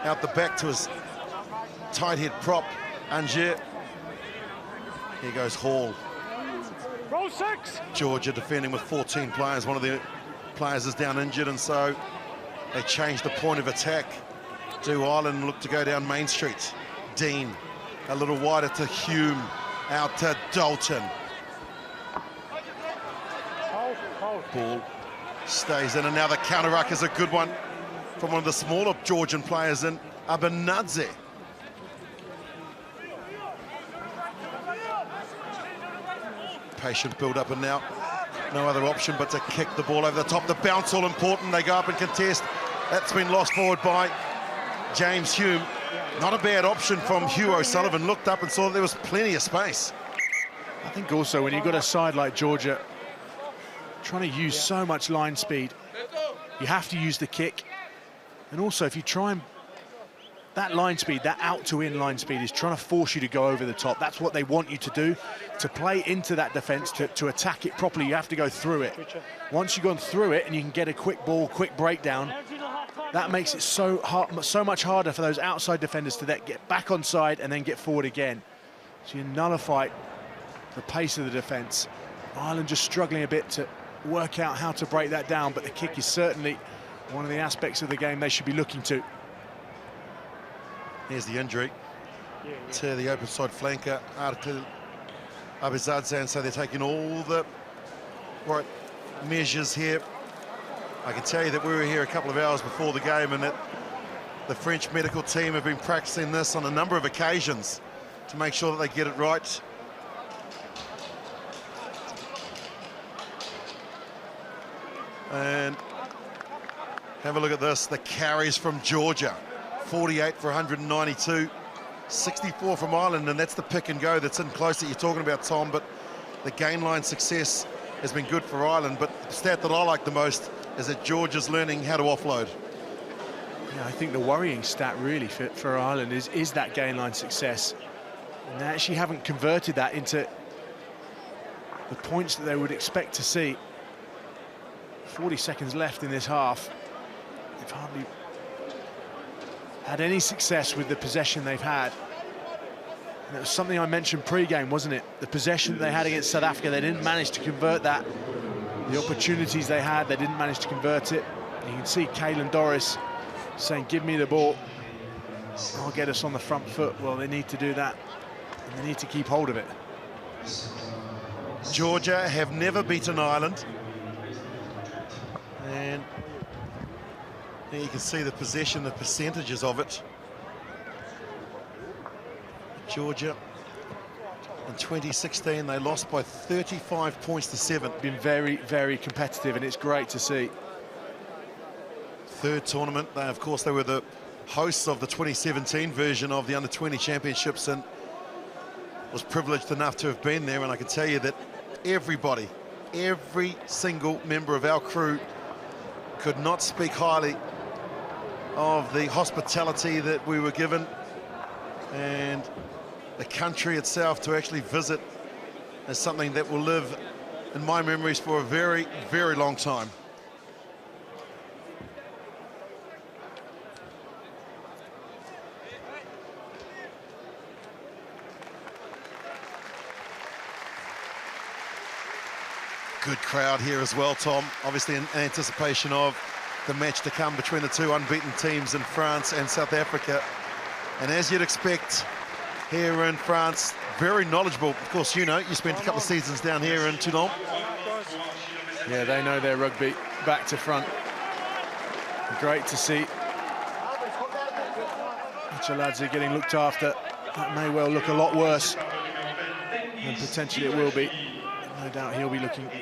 out the back to his tight head prop, Angier. Here goes Hall. Roll 6. Georgia defending with 14 players. One of the players is down injured, and so they change the point of attack. Do Ireland look to go down Main Street? Dean, a little wider to Hume, out to Dalton. Ball stays in, and now the counter-ruck is a good one from one of the smaller Georgian players in Abanadze. Patient build-up, and now no other option but to kick the ball over the top. The bounce all important. They go up and contest. That's been lost forward by James Hume. Not a bad option from Hugh O'Sullivan. Looked up and saw that there was plenty of space. I think also when you've got a side like Georgia trying to use so much line speed, you have to use the kick. And also if you try and that line speed, that out to in line speed is trying to force you to go over the top. That's what they want you to do. To play into that defense, to attack it properly, you have to go through it. Once you've gone through it and you can get a quick ball, quick breakdown, that makes it so much harder for those outside defenders to get back on side and then get forward again. So you nullify the pace of the defense. Ireland just struggling a bit to work out how to break that down, but the kick is certainly one of the aspects of the game they should be looking to. Here's the injury to the open side flanker, Arkel Abizadze, and so they're taking all the right measures here. I can tell you that we were here a couple of hours before the game, and that the French medical team have been practicing this on a number of occasions to make sure that they get it right. And have a look at this, the carries from Georgia. 48 for 192, 64 from Ireland, and that's the pick and go that's in close that you're talking about, Tom. But the gain line success has been good for Ireland, but the stat that I like the most is that Georgia's learning how to offload. Yeah, I think the worrying stat really for Ireland is that gain line success. And they actually haven't converted that into the points that they would expect to see. 40 seconds left in this half. They've hardly had any success with the possession they've had. And it was something I mentioned pre-game, wasn't it? The possession they had against South Africa, they didn't manage to convert that. The opportunities they had, they didn't manage to convert it. And you can see Caelan Doris saying, give me the ball, I'll get us on the front foot. Well, they need to do that, and they need to keep hold of it. Georgia have never beaten Ireland. And there you can see the possession, the percentages of it. Georgia, in 2016, they lost by 35 points to 7. Been very, very competitive, and it's great to see. Third tournament. Of course, they were the hosts of the 2017 version of the Under-20 Championships, and was privileged enough to have been there. And I can tell you that everybody, every single member of our crew could not speak highly of the hospitality that we were given, and the country itself to actually visit is something that will live in my memories for a very, very long time. Good crowd here as well, Tom. Obviously in anticipation of the match to come between the two unbeaten teams in France and South Africa. And as you'd expect here in France, very knowledgeable. Of course, you know, you spent a couple of seasons down here in Toulon. Yeah, they know their rugby back to front. Great to see Chaladze getting looked after. That may well look a lot worse, and potentially it will be. No doubt he'll be looking to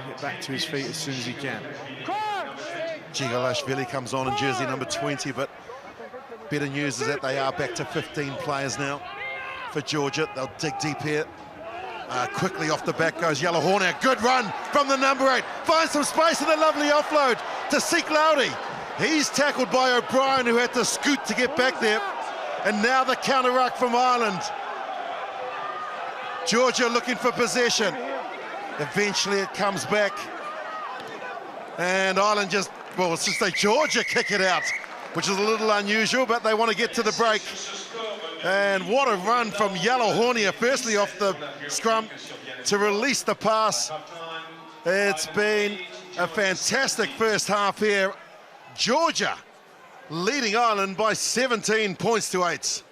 get back to his feet as soon as he can. Gigalashvili comes on in jersey number 20, but better news is that they are back to 15 players now for Georgia. They'll dig deep here. Quickly off the back goes Yellow Horner. Good run from the number 8. Finds some space and a lovely offload to Seek Lowdy. He's tackled by O'Brien, who had to scoot to get back there. And now the counter ruck from Ireland. Georgia looking for possession. Eventually it comes back. And Ireland just, well, it's just Georgia kick it out, which is a little unusual, but they want to get to the break. And what a run from Yellow Hornier, firstly off the scrum to release the pass. It's been a fantastic first half here. Georgia leading Ireland by 17 points to 8.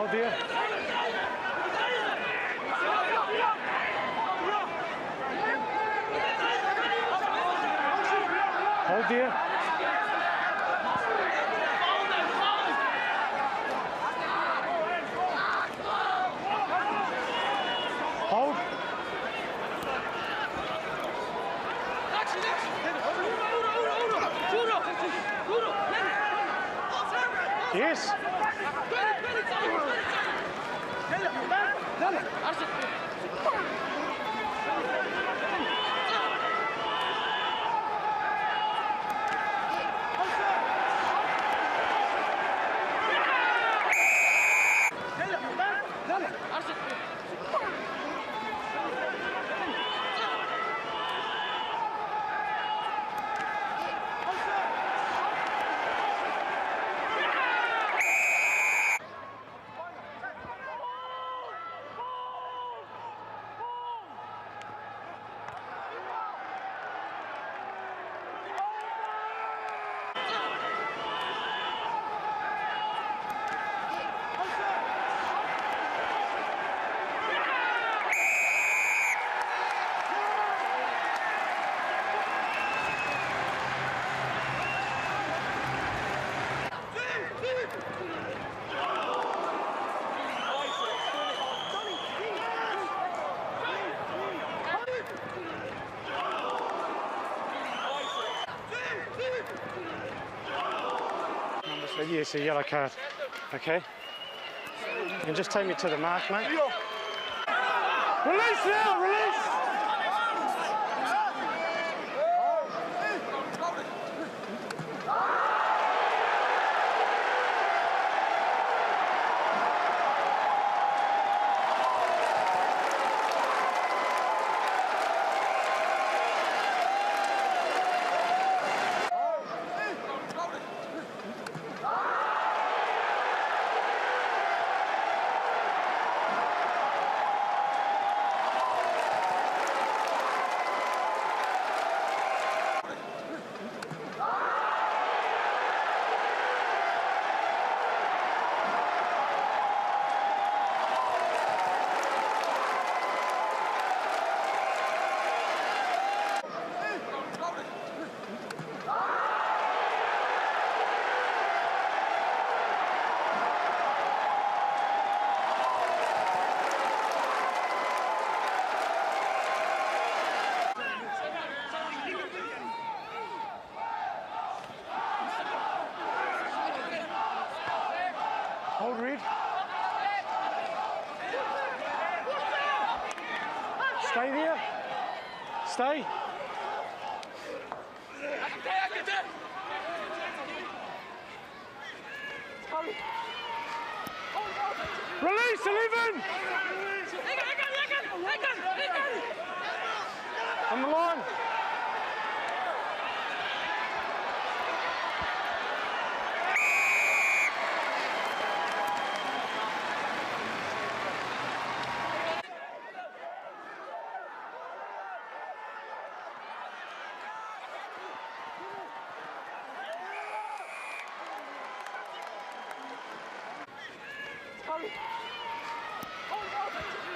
Oh dear. Oh dear. Hold. Yes. Yes, a yellow card. Okay. You can just take me to the mark, mate. Release now, release! Hold, Reed. Stay there. Stay. Release, 11! On the line.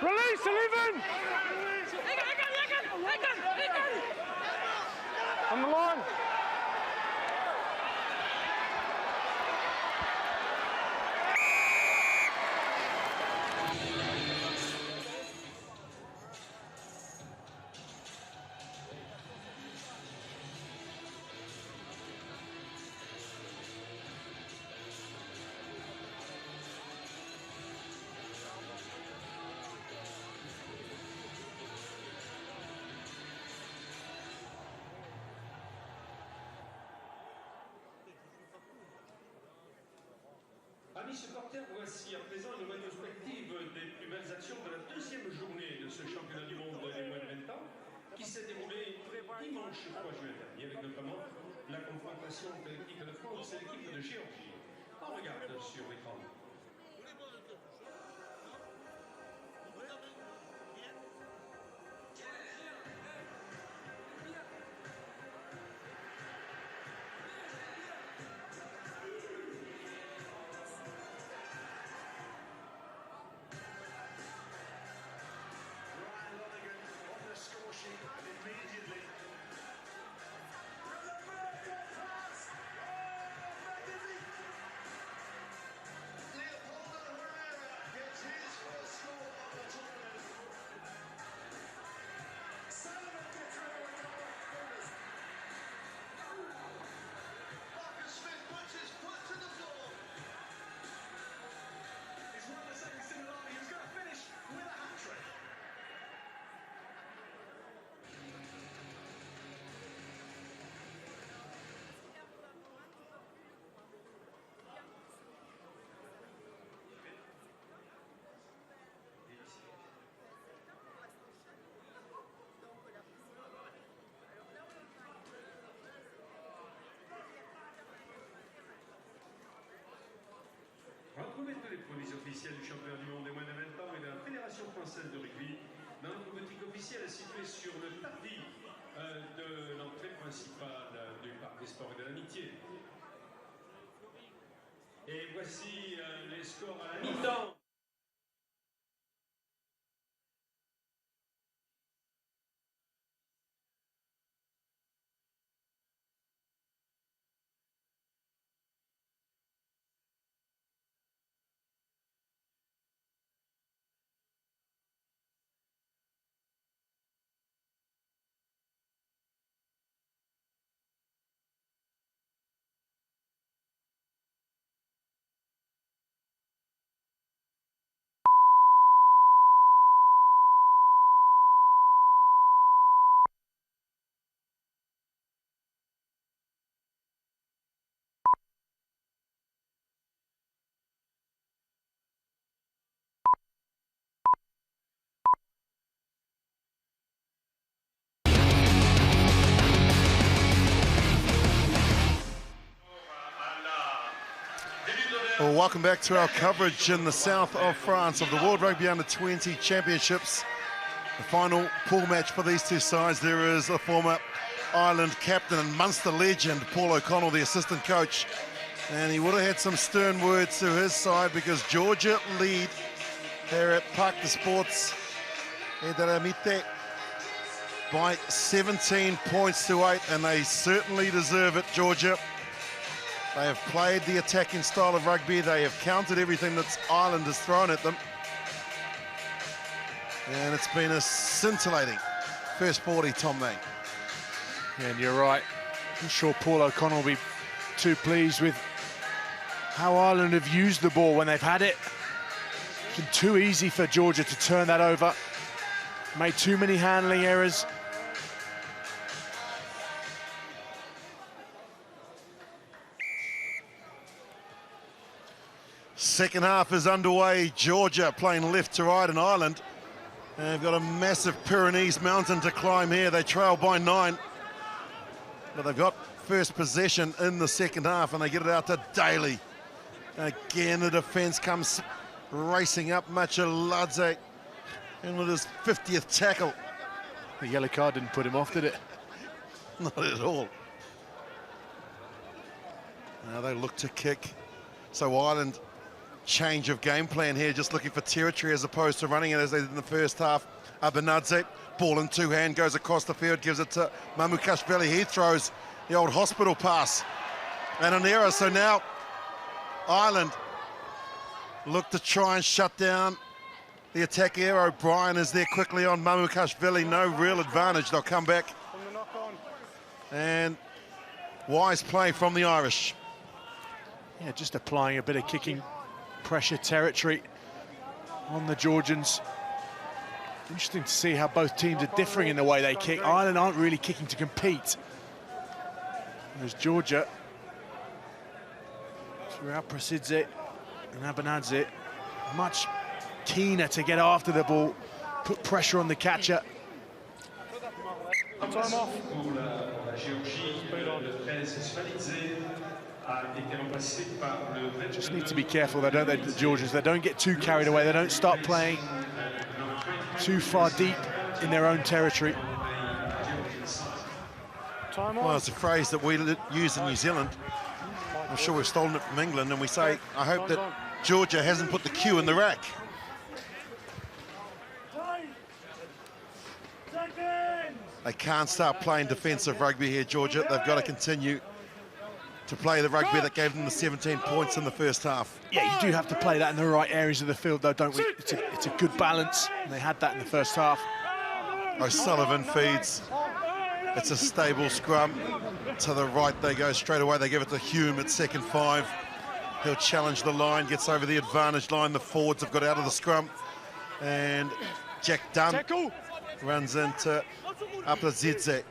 Release, 11! On the line. Amis supporters, voici à présent une rétrospective des plus belles actions de la deuxième journée de ce championnat du monde des moins de 20 ans qui s'est déroulé dimanche 3 juin dernier avec notamment la confrontation de l'équipe de France et l'équipe de Géorgie. On regarde sur l'écran. Retrouvez tous les produits officiels du championnat du monde des moins de 20 ans et de la Fédération française de rugby dans notre boutique officielle située sur le tapis de l'entrée principale du parc des sports et de l'amitié. Et voici les scores à la mi-temps. Well, welcome back to our coverage in the south of France of the World Rugby Under-20 Championships. The final pool match for these two sides. There is a former Ireland captain and Munster legend, Paul O'Connell, the assistant coach. And he would have had some stern words to his side because Georgia lead here at Parc des Sports Edramite by 17 points to 8, and they certainly deserve it, Georgia. They have played the attacking style of rugby. They have countered everything that Ireland has thrown at them. And it's been a scintillating first 40, Tom May. Yeah, and you're right. I'm sure Paul O'Connell will be too pleased with how Ireland have used the ball when they've had it. It's been too easy for Georgia to turn that over. Made too many handling errors. Second half is underway. Georgia playing left to right in Ireland. And they've got a massive Pyrenees mountain to climb here. They trail by 9. But they've got first possession in the second half, and they get it out to Daly. Again, the defence comes racing up. Machaladze, and with his 50th tackle. The yellow card didn't put him off, did it? Not at all. Now they look to kick. So Ireland, change of game plan here, just looking for territory as opposed to running it as they did in the first half. Abanadze, ball in two hand, goes across the field, gives it to Mamukashvili. He throws the old hospital pass. And an error, so now Ireland look to try and shut down the attack here. O'Brien is there quickly on Mamukashvili, no real advantage. They'll come back. And wise play from the Irish. Yeah, just applying a bit of kicking pressure territory on the Georgians. Interesting to see how both teams are differing in the way they kick. Ireland aren't really kicking to compete. There's Georgia throughout Prasidze and Abanadze, much keener to get after the ball, put pressure on the catcher. Time off. Pour la Géorgie, le 13 Svalitze a été remplacé par le Just need to be careful, though, don't they, the Georgians? They don't get too carried away. They don't start playing too far deep in their own territory. Well, it's a phrase that we use in New Zealand. I'm sure we've stolen it from England, and we say, I hope that Georgia hasn't put the cue in the rack. They can't start playing defensive rugby here, Georgia. They've got to continue to play the rugby that gave them the 17 points in the first half. Yeah, you do have to play that in the right areas of the field, though, don't we? It's a good balance, and they had that in the first half. O'Sullivan feeds. It's a stable scrum. To the right they go straight away. They give it to Hume at second 5. He'll challenge the line, gets over the advantage line. The forwards have got out of the scrum. And Jack Dunn runs into Apazidze.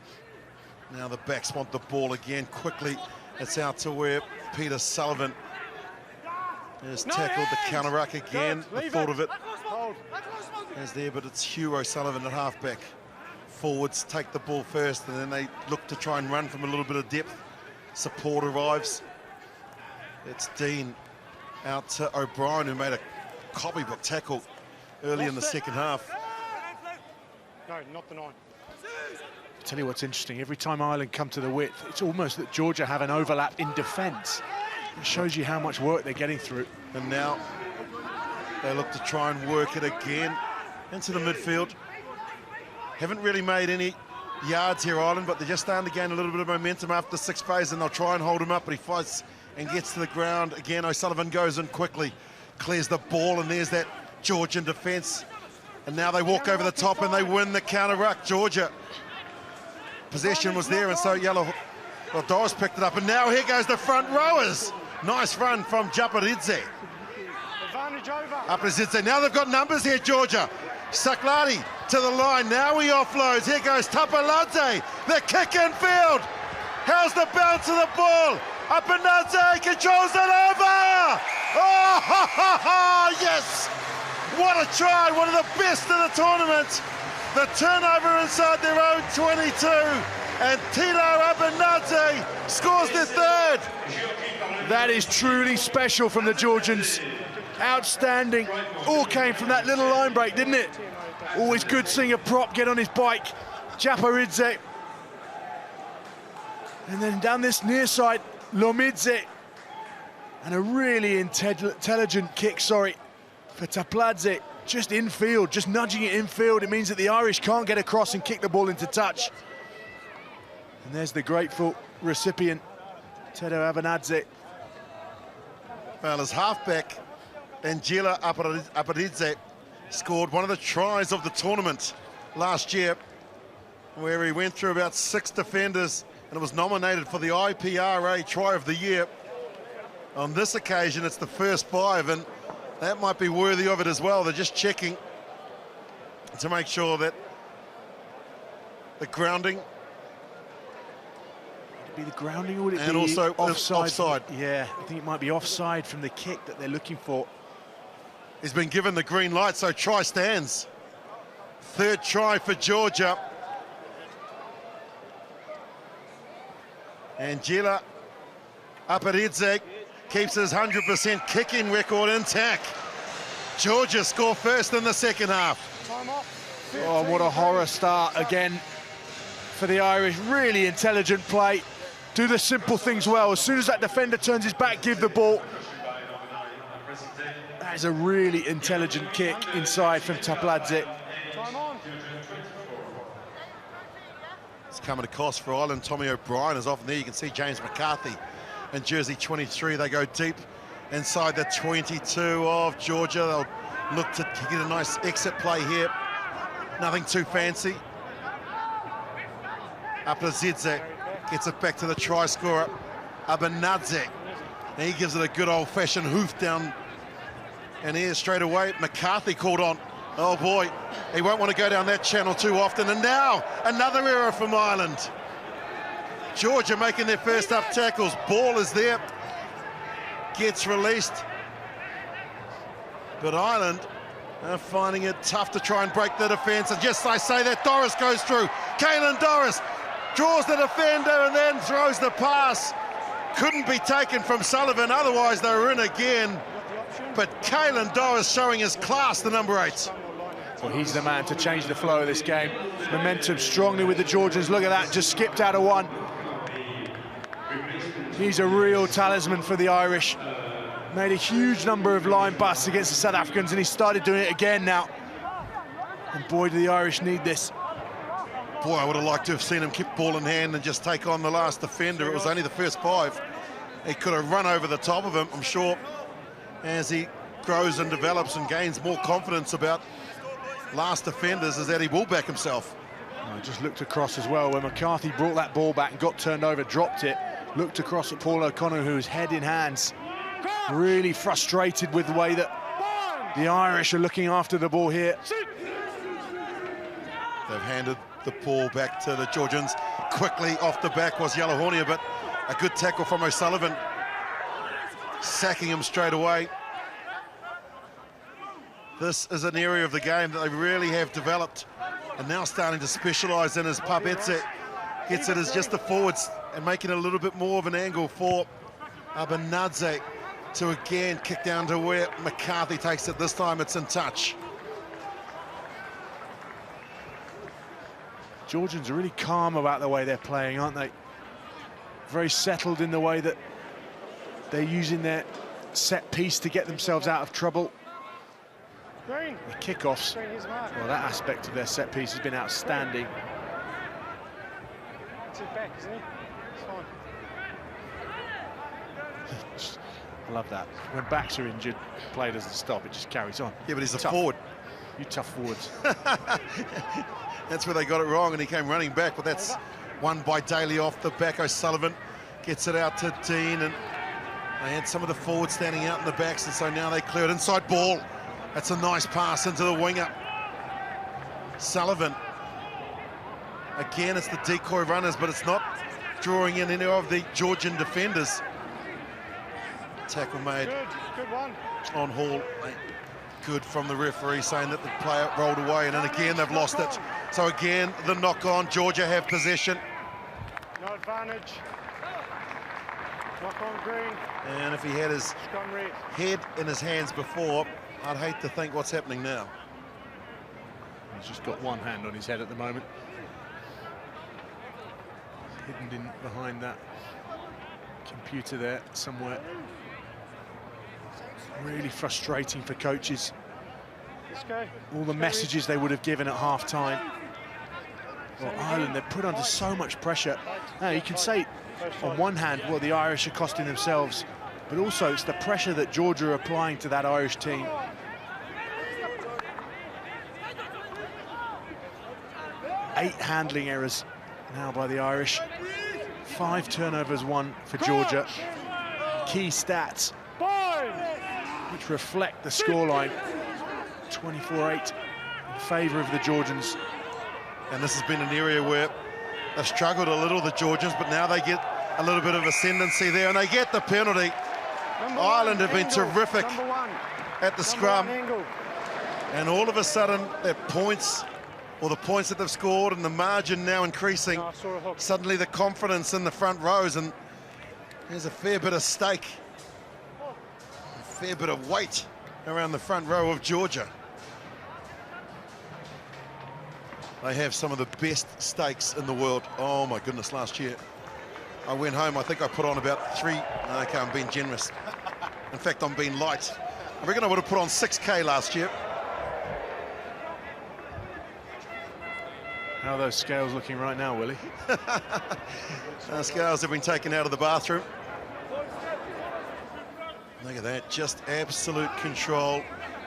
Now the backs want the ball again quickly. It's out to where Peter Sullivan has tackled the counter-ruck again. The thought of it is there, but it's Hugh O'Sullivan at halfback. Forwards take the ball first, and then they look to try and run from a little bit of depth. Support arrives. It's Dean out to O'Brien, who made a copybook tackle early in the second half. No, not the 9. I'll tell you what's interesting, every time Ireland come to the width, it's almost that Georgia have an overlap in defence. It shows you how much work they're getting through. And now they look to try and work it again into the midfield. Haven't really made any yards here, Ireland, but they're just starting to gain a little bit of momentum after 6 phases, and they'll try and hold him up, but he fights and gets to the ground. Again, O'Sullivan goes in quickly, clears the ball, and there's that Georgian defence. And now they walk over the top and they win the counter-ruck. Georgia, possession was there, and so Doris picked it up, and now here goes the front rowers. Nice run from Japaridze. Advantage over. Apazidze. Now they've got numbers here, Georgia. Sakladi to the line. Now he offloads. Here goes Tapaladze. The kick in field. How's the bounce of the ball? Apazidze controls it over. Oh, ha, ha, ha, yes. What a try. One of the best of the tournament. The turnover inside their own 22. And Tilo Abanadze scores their 3rd. That is truly special from the Georgians. Outstanding. All came from that little line break, didn't it? Always good seeing a prop get on his bike. Japaridze. And then down this near side, Lomidze. And a really intelligent kick, for Tapladze. Just infield, just nudging it infield. It means that the Irish can't get across and kick the ball into touch. And there's the grateful recipient, Tedo Abanadze. Well, his halfback, Angela Aparidze, scored one of the tries of the tournament last year, where he went through about 6 defenders and was nominated for the IPRA Try of the Year. On this occasion, it's the first 5, and that might be worthy of it as well. They're just checking to make sure that the grounding... Would it be the grounding or would it and be also offside? Yeah, I think it might be offside from the kick that they're looking for. He's been given the green light, so try stands. Third try for Georgia. Angela Aparidze keeps his 100% kicking record intact. Georgia score first in the second half. Oh, what a horror start again for the Irish. Really intelligent play. Do the simple things well. As soon as that defender turns his back, give the ball. That is a really intelligent kick inside from Tapladze. It's coming across for Ireland. Tommy O'Brien is off there. You can see James McCarthy in jersey 23. They go deep inside the 22 of Georgia. They'll look to get a nice exit play here. Nothing too fancy. Aparidze gets it back to the try scorer, Abanadze. And he gives it a good old-fashioned hoof down. And here straight away, McCarthy called on. Oh boy, he won't want to go down that channel too often. And now, another error from Ireland. Georgia making their first up tackles. Ball is there. Gets released. But Ireland are finding it tough to try and break the defence. And yes, I say that, Doris goes through. Caelan Doris draws the defender and then throws the pass. Couldn't be taken from Sullivan, otherwise they were in again. But Caelan Doris showing his class, the number 8. Well, he's the man to change the flow of this game. Momentum strongly with the Georgians. Look at that, just skipped out of one. He's a real talisman for the Irish. Made a huge number of line busts against the South Africans, and he started doing it again now. And boy, do the Irish need this. Boy, I would have liked to have seen him keep ball in hand and just take on the last defender. It was only the first 5. He could have run over the top of him, I'm sure, as he grows and develops and gains more confidence about last defenders, is that he will back himself. I just looked across as well, when McCarthy brought that ball back and got turned over, dropped it, looked across at Paul O'Connor, who was head in hands, really frustrated with the way that the Irish are looking after the ball here. They've handed the ball back to the Georgians. Quickly off the back was Yalahornia, but a good tackle from O'Sullivan, sacking him straight away. This is an area of the game that they really have developed and now starting to specialise in, as Papetze gets it as just the forwards and making it a little bit more of an angle for Abanadze to again kick down to where McCarthy takes it. This time it's in touch. Georgians are really calm about the way they're playing, aren't they? Very settled in the way that they're using their set piece to get themselves out of trouble. The kickoffs, well, that aspect of their set piece has been outstanding. It's his back, isn't he? It's fine. I love that. When backs are injured, play doesn't stop, it just carries on. Yeah, but he's a Tough. forward. You tough forwards. That's where they got it wrong, and he came running back, but that's won by Daly off the back. O'Sullivan gets it out to Dean, and they had some of the forwards standing out in the backs, and so now they cleared inside ball. That's a nice pass into the winger. Sullivan. Again, it's the decoy runners, but it's not drawing in any of the Georgian defenders. Tackle made Good one. on Hall. Good from the referee, saying that the player rolled away, and then again they've lost it. So again, the knock on. Georgia have possession. No advantage. Knock on green. And if he had his Scrum red. head in his hands before, I'd hate to think what's happening now. He's just got one hand on his head at the moment. Hidden in behind that computer there somewhere. Really frustrating for coaches. Let's go. All the messages they would have given at half-time. Well, Ireland, they're put under so much pressure. Now, you can say, on one hand, well, the Irish are costing themselves, but also it's the pressure that Georgia are applying to that Irish team. Eight handling errors now by the Irish. 5 turnovers, 1 for Georgia. key stats which reflect the scoreline. 24-8 in favour of the Georgians. And this has been an area where they've struggled a little, the Georgians, but now they get a little bit of ascendancy there, and they get the penalty. Ireland have been terrific at the scrum. And all of a sudden, their points, or the points that they've scored, and the margin now increasing. Suddenly the confidence in the front rows, and there's a fair bit of stake, a fair bit of weight around the front row of Georgia. They have some of the best stakes in the world. Oh my goodness, last year I went home, I think I put on about 3, okay, I'm being generous. In fact, I'm being light. I reckon I would have put on 6K last year. How are those scales looking right now, Willie? Scales have been taken out of the bathroom. Look at that, just absolute control.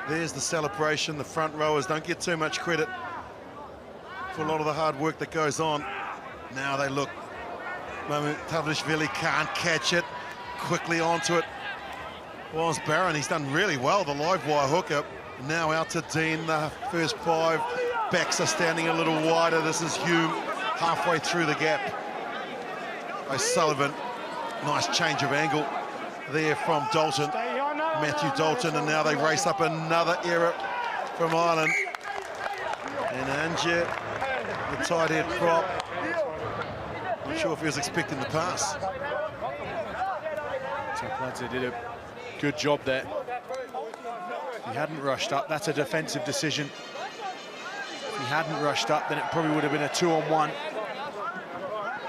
There's the celebration. The front rowers don't get too much credit for a lot of the hard work that goes on. Now they look. Tavlishvili can't catch it. Quickly onto it was Barron. He's done really well, the live wire hookup. Now out to Dean, the first 5. Backs are standing a little wider. This is Hume halfway through the gap. O'Sullivan, nice change of angle there from Dalton, Matthew Dalton, and now they race up another error from Ireland. And Angier, the tight head prop, not sure if he was expecting the pass. Topladze did a good job there. He hadn't rushed up. That's a defensive decision. If he hadn't rushed up, then it probably would have been a 2-on-1.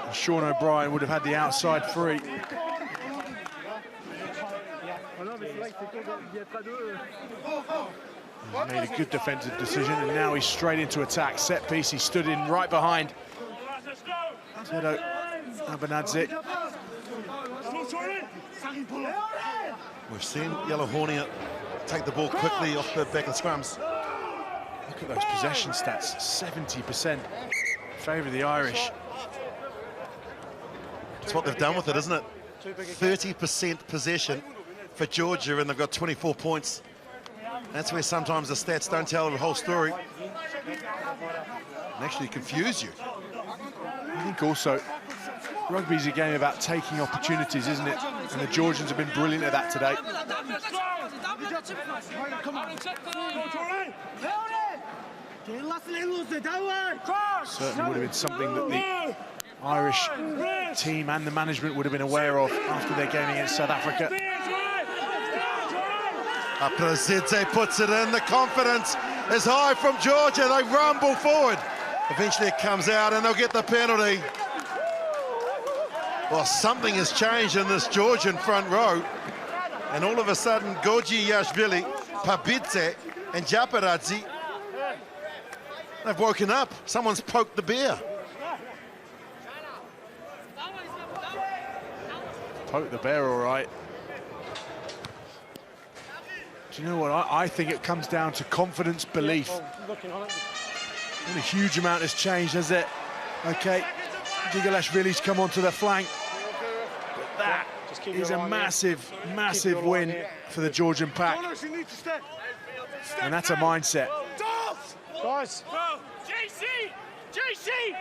And Sean O'Brien would have had the outside free. He made a good defensive decision, and now he's straight into attack. Set piece, he stood in right behind Tedo Abanadze. We've seen Yellow Hornier take the ball quickly off the back of scrums. Look at those possession stats, 70% in favour of the Irish. That's what they've done with it, isn't it? 30% possession for Georgia, and they've got 24 points. That's where sometimes the stats don't tell the whole story and actually confuse you. I think also, rugby's a game about taking opportunities, isn't it? And the Georgians have been brilliant at that today. Certainly would have been something that the Irish team and the management would have been aware of after their game against South Africa. Aprazidze puts it in. The confidence is high from Georgia. They rumble forward. Eventually it comes out and they'll get the penalty. Well, something has changed in this Georgian front row. And all of a sudden, Gojiashvili, Pabidze, and Japaradze, they've woken up. Someone's poked the bear. Poke the bear, all right. Do you know what? I think it comes down to confidence, belief. And a huge amount has changed, has it? Okay, Gigalashvili's come onto the flank. But that is a massive, massive win for the Georgian pack. And that's a mindset. Guys. JC! JC!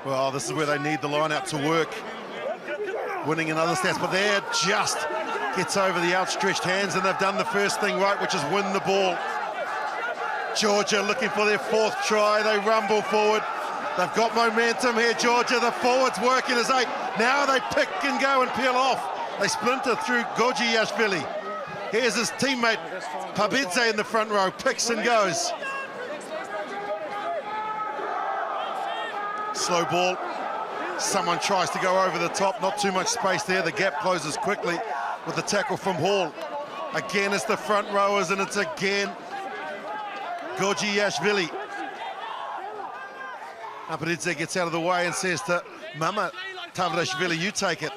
Well, this is where they need the line out to work. Winning in other stats, but there just gets over the outstretched hands, and they've done the first thing right, which is win the ball. Georgia looking for their 4th try. They rumble forward. They've got momentum here, Georgia. The forwards working as 8. Now they pick and go and peel off. They splinter through Gojiashvili. Here's his teammate, Pabidze, in the front row. Picks and goes. Slow ball. Someone tries to go over the top. Not too much space there. The gap closes quickly with the tackle from Hall. Again, it's the front rowers, and it's again Gojiashvili. Apazidze gets out of the way and says to Mama Tavlishvili, you take it.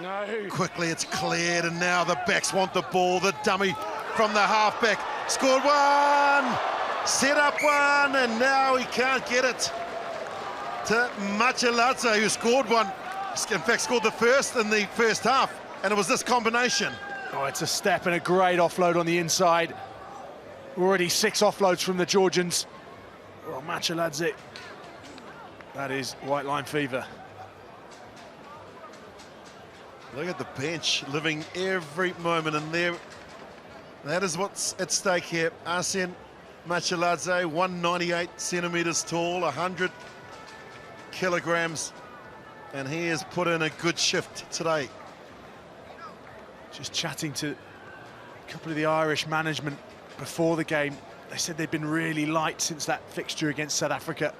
No. Quickly, it's cleared, and now the backs want the ball. The dummy from the halfback scored one, set up one, and now he can't get it to Machaladze, who scored one in fact, scored the first in the first half, and it was this combination. Oh, it's a step and a great offload on the inside. Already 6 offloads from the Georgians. Well, Machaladze, that is white line fever. Look at the bench, living every moment in there. That is what's at stake here. Arsene Machaladze, 198 centimetres tall, 100 kilograms, and he has put in a good shift today. Just chatting to a couple of the Irish management before the game, they said they'd been really light since that fixture against South Africa.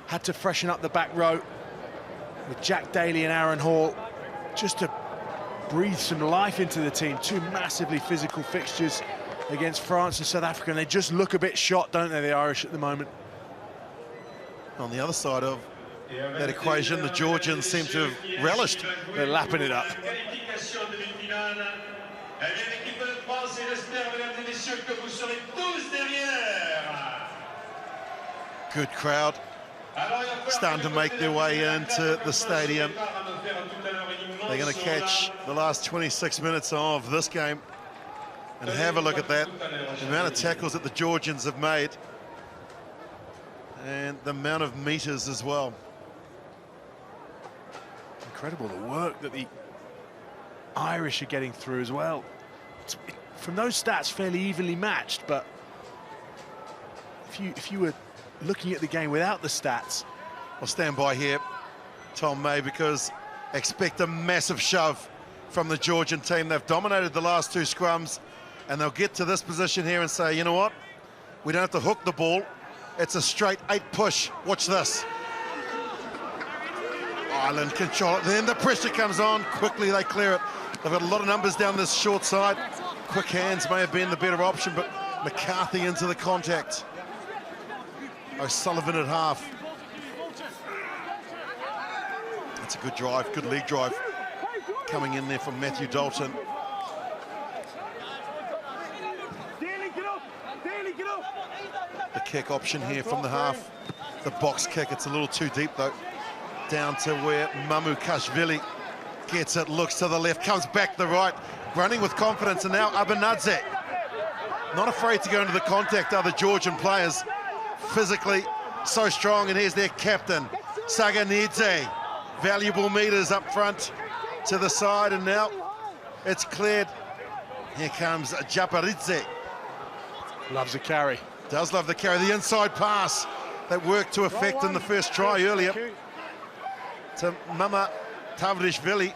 Had to freshen up the back row with Jack Daly and Aaron Hall, just to breathe some life into the team. 2 massively physical fixtures against France and South Africa, and they just look a bit shot, don't they, the Irish at the moment? On the other side of that equation, the Georgians seem to have relished. They're lapping it up. Good crowd starting to make their way into the stadium. They're going to catch the last 26 minutes of this game and have a look at that. The amount of tackles that the Georgians have made and the amount of meters as well. Incredible, the work that the Irish are getting through as well. From those stats, fairly evenly matched, but if you were looking at the game without the stats, I'll stand by here, Tom May, because expect a massive shove from the Georgian team. They've dominated the last 2 scrums, and they'll get to this position here and say, you know what, we don't have to hook the ball. It's a straight 8 push. Watch this. Ireland control it. Then the pressure comes on. Quickly they clear it. They've got a lot of numbers down this short side. Quick hands may have been the better option, but McCarthy into the contact. O'Sullivan at half. That's a good drive, good league drive. Coming in there from Matthew Dalton. The kick option here from the half. The box kick, it's a little too deep though. Down to where Mamukashvili gets it, looks to the left, comes back the right, running with confidence, and now Abanadze. Not afraid to go into the contact, are the Georgian players. Physically so strong, and here's their captain, Saganidze. Valuable meters up front to the side, and now it's cleared. Here comes Japaridze. Loves a carry. Does love the carry. The inside pass that worked to effect in the first try earlier to Mama Tavrishvili.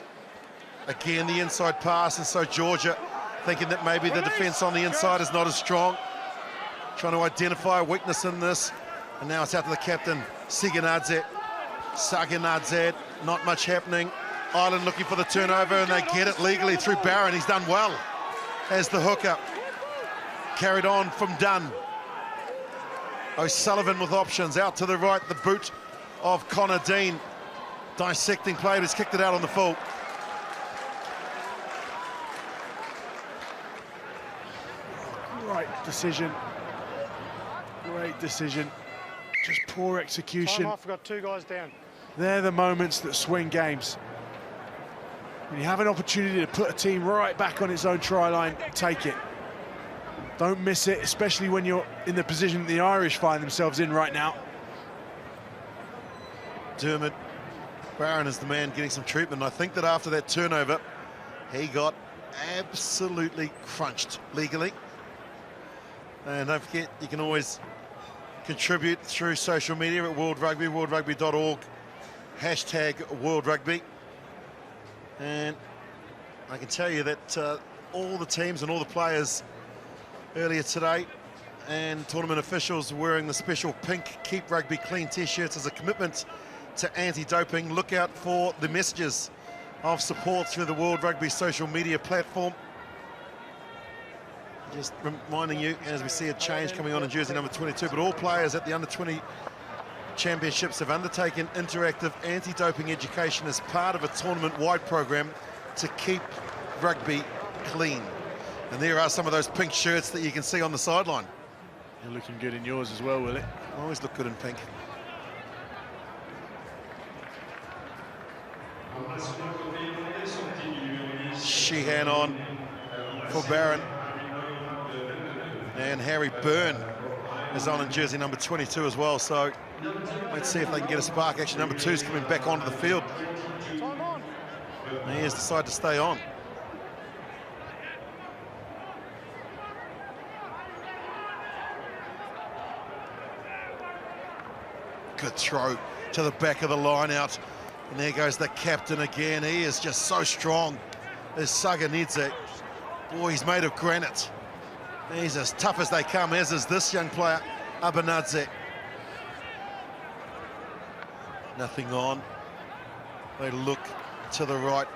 Again, the inside pass, and so Georgia thinking that maybe the defence on the inside is not as strong. Trying to identify a weakness in this. And now it's out to the captain, Saganadze. Saganadze, not much happening. Ireland looking for the turnover, and they get it legally through Barron. He's done well as the hooker. Carried on from Dunn. O'Sullivan with options, out to the right, the boot of Connor Dean. Dissecting play, but he's kicked it out on the full. Right decision. Great decision. Just poor execution. Time off, we've got 2 guys down. They're the moments that swing games. When you have an opportunity to put a team right back on its own try line, take it. Don't miss it, especially when you're in the position that the Irish find themselves in right now. Dermot Barron is the man getting some treatment. I think that after that turnover, he got absolutely crunched legally. And don't forget, you can always contribute through social media at World Rugby, worldrugby.org, #WorldRugby. And I can tell you that all the teams and all the players earlier today and tournament officials wearing the special pink Keep Rugby Clean t-shirts as a commitment to anti-doping. Look out for the messages of support through the World Rugby social media platform. Just reminding you, as we see a change coming on in jersey number 22, but all players at the under-20 championships have undertaken interactive anti-doping education as part of a tournament-wide program to keep rugby clean. And there are some of those pink shirts that you can see on the sideline. You're looking good in yours as well, Willie. Always look good in pink. Sheehan on for Barron. And Harry Byrne is on in jersey number 22 as well, so let's see if they can get a spark. Actually, number 2's coming back onto the field. And he has decided to stay on. Good throw to the back of the line out. And there goes the captain again. He is just so strong. There's Saganidze. Boy, he's made of granite. He's as tough as they come, as is this young player, Abanadze. Nothing on. They look to the right.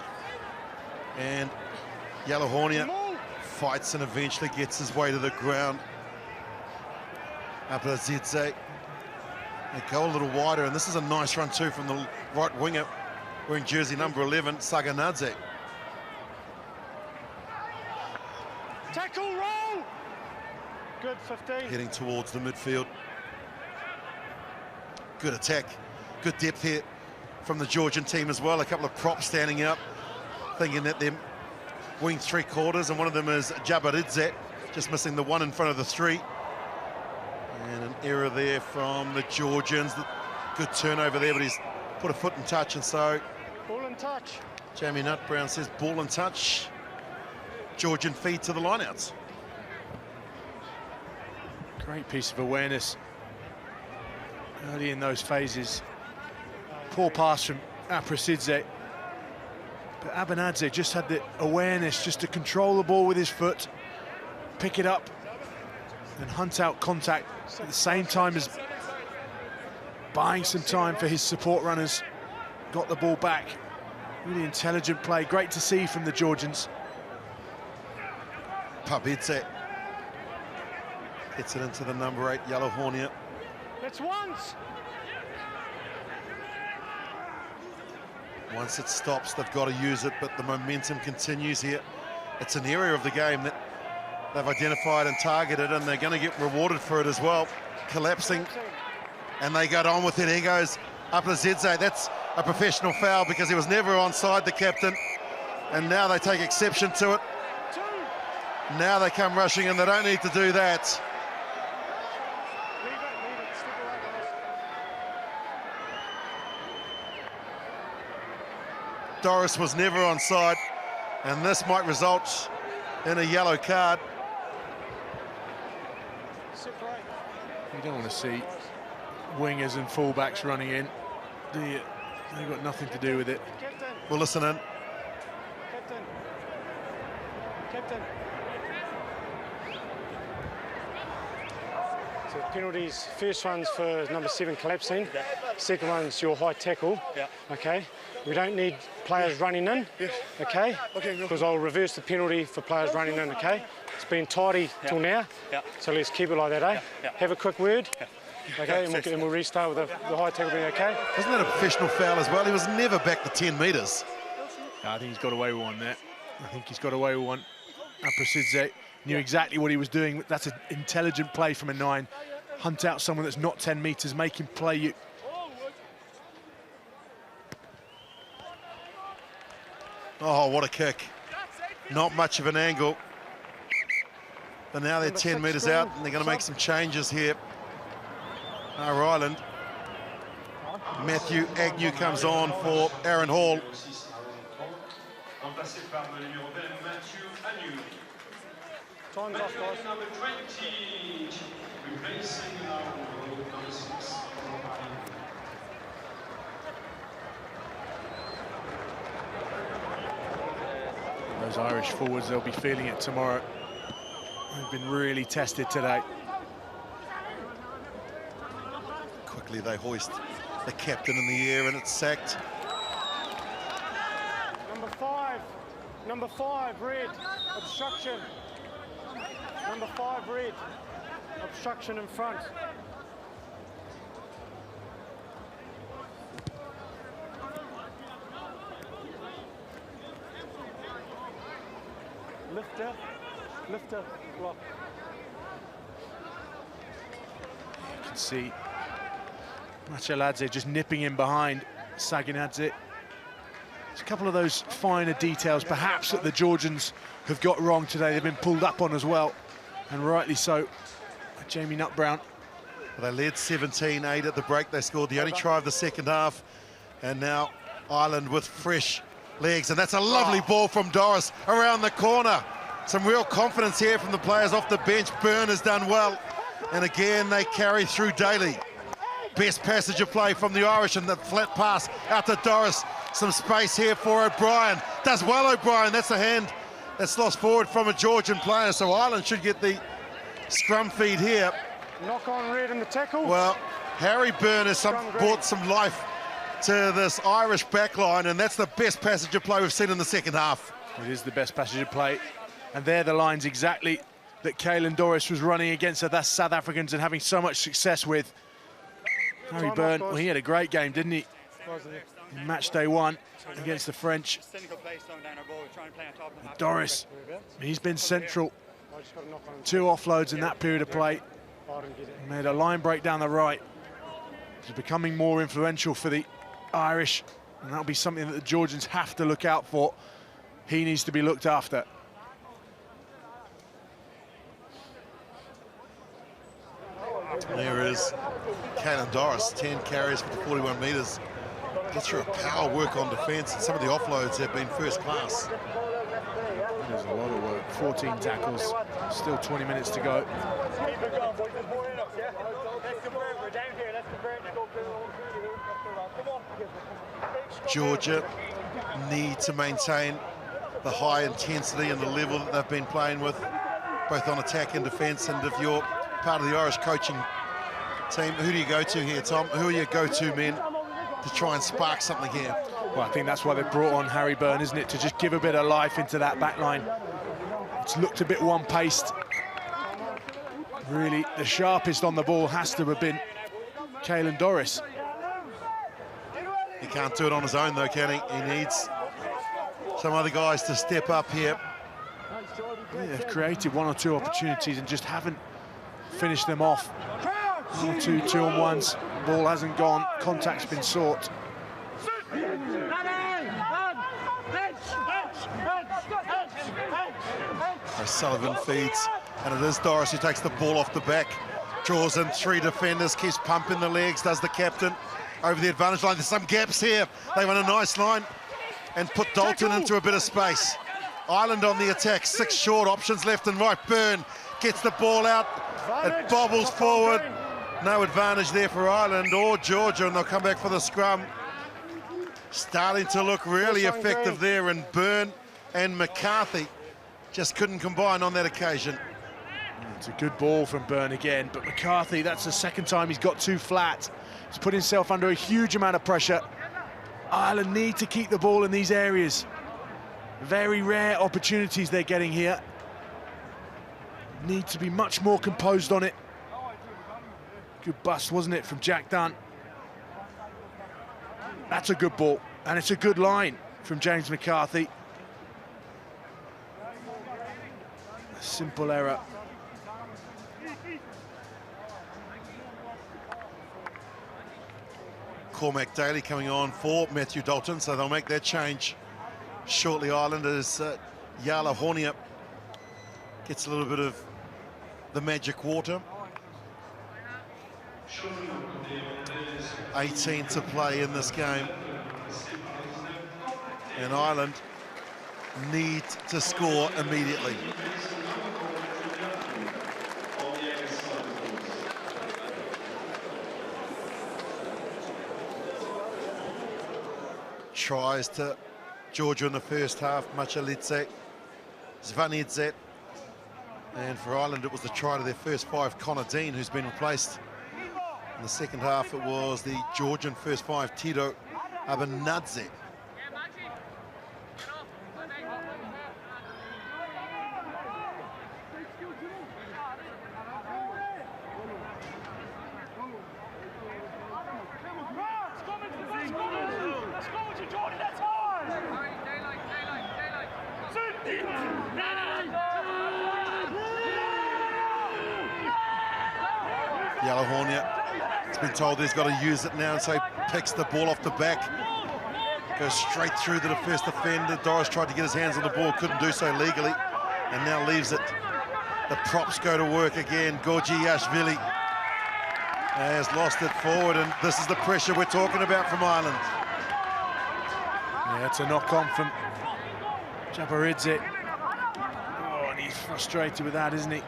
And Yalahornia fights and eventually gets his way to the ground. Abanadze. They go a little wider, and this is a nice run too from the right winger, wearing jersey number 11, Saganadze. Tackle, roll! Good, 15. Heading towards the midfield. Good attack, good depth here from the Georgian team as well. A couple of props standing up, thinking that they're wing 3/4, and one of them is Jabaridze, just missing the one in front of the 3. And an error there from the Georgians. Good turnover there, but he's put a foot in touch, and so... Ball in touch. Jamie Nutbrown says ball in touch. Georgian feed to the lineouts. Great piece of awareness early in those phases. Poor pass from Aprasidze. But Abanadze just had the awareness just to control the ball with his foot, pick it up, and hunt out contact at the same time as buying some time for his support runners. Got the ball back. Really intelligent play. Great to see from the Georgians. Pabidze gets it into the number 8, Yalahornia. That's once. Once it stops, they've got to use it, but the momentum continues here. It's an area of the game that they've identified and targeted, and they're going to get rewarded for it as well. Collapsing, and they got on with it. Here goes Aprasidze. That's a professional foul because he was never onside, the captain, and now they take exception to it. Now they come rushing, and they don't need to do that. Doris was never onside, and this might result in a yellow card. You don't want to see wingers and fullbacks running in. They've got nothing to do with it. We'll listen in. Captain. So penalties, first one's for number 7 collapsing, second one's your high tackle. Yeah. Okay. We don't need players running in. Yes. Okay. Okay. Because I'll reverse the penalty for players running in. Okay. It's been tidy till now. Yeah. So let's keep it like that, eh? Yeah. Have a quick word. Yeah. Okay, and we'll restart with the high tackle being okay. Isn't that a professional foul as well? He was never back to 10 metres. No, I think he's got away with one there. I think he's got away with one. Aprasidze knew exactly what he was doing. That's an intelligent play from a 9. Hunt out someone that's not 10 metres, make him play you. Oh, what a kick. Not much of an angle. But now they're 10 metres out, and they're going to make some changes here. Our Island. Matthew Agnew comes on for Aaron Hall. Time's off, guys. Number 20, replacing number 6. Those Irish forwards, they'll be feeling it tomorrow. They've been really tested today. Quickly they hoist the captain in the air, and it's sacked. Number 5, red, obstruction. Number 5, red, obstruction in front. Lifter, block. You can see Machaladze just nipping in behind Saganadze. There's a couple of those finer details, perhaps, that the Georgians have got wrong today. They've been pulled up on as well, and rightly so. Jamie Nutt-Brown. Well, they led 17-8 at the break. They scored the only try of the second half. And now Ireland with fresh legs. And that's a lovely ball from Doris around the corner. Some real confidence here from the players off the bench. Byrne has done well. And again, they carry through Daly. Best passage of play from the Irish, and the flat pass out to Doris. Some space here for O'Brien. Does well, O'Brien. That's a hand that's lost forward from a Georgian player. So Ireland should get the scrum feed here. Knock on red in the tackle. Well, Harry Byrne has brought some life to this Irish backline, and that's the best passage of play we've seen in the second half. It is the best passage of play, and they're the lines exactly that Caelan Doris was running against the South Africans and having so much success with. Harry Byrne, well, he had a great game, didn't he? In match day 1 against the French. Doris, he's been central. 2 offloads in that period of play. Made a line break down the right. He's becoming more influential for the Irish, and that'll be something that the Georgians have to look out for. He needs to be looked after. There is Caelan Doris, 10 carries for the 41 metres. Gets through a power work on defence, and some of the offloads have been first class. There's a lot of work, 14 tackles, still 20 minutes to go. Georgia need to maintain the high intensity and the level that they've been playing with, both on attack and defence. And if you're part of the Irish coaching team, who do you go to here, Tom? Who are your go-to men to try and spark something here? Well, I think that's why they brought on Harry Byrne, isn't it? To just give a bit of life into that back line. It's looked a bit one-paced. Really, the sharpest on the ball has to have been Caelan Doris. He can't do it on his own, though, can he? He needs some other guys to step up here. Yeah, they've created 1 or 2 opportunities and just haven't finished them off. 1 or 2 2-on-1s. Ball hasn't gone. Contact's been sought. Sullivan feeds, and it is Doris who takes the ball off the back, draws in 3 defenders, keeps pumping the legs, does the captain over the advantage line. There's some gaps here. They run a nice line and put Dalton into a bit of space. Ireland on the attack, 6 short options left and right. Byrne gets the ball out, it bobbles forward. No advantage there for Ireland or Georgia, and they'll come back for the scrum. Starting to look really effective there, and Byrne and McCarthy just couldn't combine on that occasion. It's a good ball from Byrne again, but McCarthy, that's the second time he's got too flat. He's put himself under a huge amount of pressure. Ireland need to keep the ball in these areas. Very rare opportunities they're getting here. Need to be much more composed on it. Good bust, wasn't it, from Jack Dunn? That's a good ball, and it's a good line from James McCarthy. A simple error. Cormac Daly coming on for Matthew Dalton, so they'll make that change shortly. Ireland as Yala Hornier gets a little bit of the magic water. 18 to play in this game, and Ireland need to score immediately. Tries to Georgia in the first half, Machalidze, Zvanidze, and for Ireland it was the try to their first 5, Connor Dean, who's been replaced. In the second half it was the Georgian first 5, Tito Abanadze. Yellow Hornier has been told he's got to use it now, and so he picks the ball off the back. Goes straight through to the first defender. Doris tried to get his hands on the ball, couldn't do so legally, and now leaves it. The props go to work again. Gorgiashvili has lost it forward, and this is the pressure we're talking about from Ireland. Yeah, it's a knock-on from Jabaridze. Oh, and he's frustrated with that, isn't he?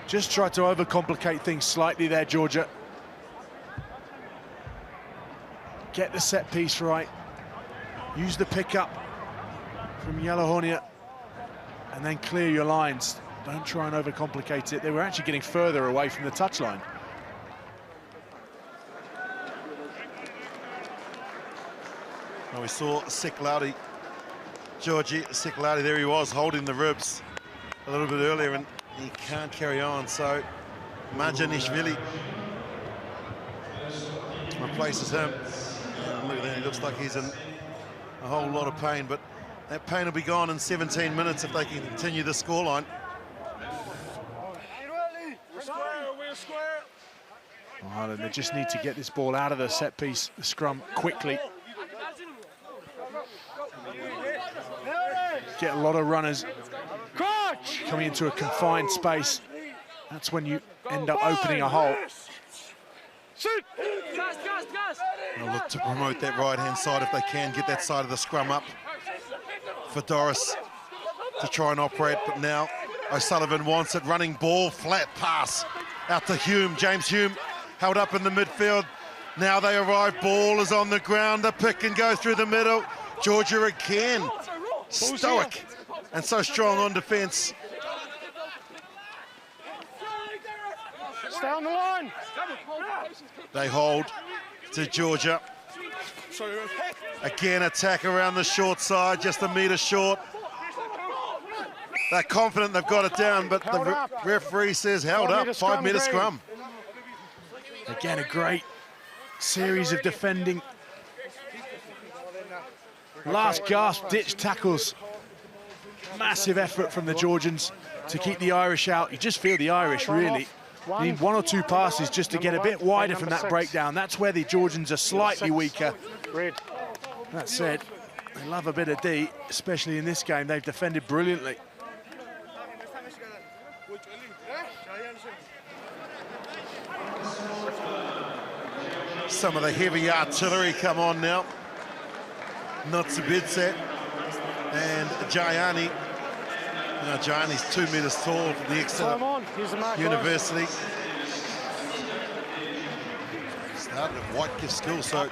Just tried to overcomplicate things slightly there, Georgia. Get the set piece right. Use the pickup from Yalahonia and then clear your lines. Don't try and overcomplicate it. They were actually getting further away from the touchline. Well, we saw Siklauti, Georgi Siklauti, there he was holding the ribs a little bit earlier, and he can't carry on, so Marjanishvili replaces him. And look at that, he looks like he's in a whole lot of pain, but that pain will be gone in 17 minutes if they can continue the scoreline. Ireland, they just need to get this ball out of the set piece, the scrum, quickly. Get a lot of runners coming into a confined space. That's when you end up opening a hole. They'll look to promote that right-hand side if they can, get that side of the scrum up for Doris to try and operate, but now O'Sullivan wants it. Running ball, flat pass out to Hume. James Hume held up in the midfield. Now they arrive, ball is on the ground, the pick can go through the middle. Georgia again, stoic and so strong on defence. Stay on the line. They hold to Georgia. Again, attack around the short side, just a metre short. They're confident they've got it down, but the referee says held up, 5 metre scrum. Again, a great series of defending. Last gasp ditch tackles. Massive effort from the Georgians to keep the Irish out. You just feel the Irish really need 1 or 2 passes just to get a bit wider from that breakdown. That's where the Georgians are slightly weaker. That said, they love a bit of D, especially in this game. They've defended brilliantly. Some of the heavy artillery come on now. Notsibidze and Jayani. Now Jayani's 2 metres tall from the Exeter University. Started at Whitegift School, so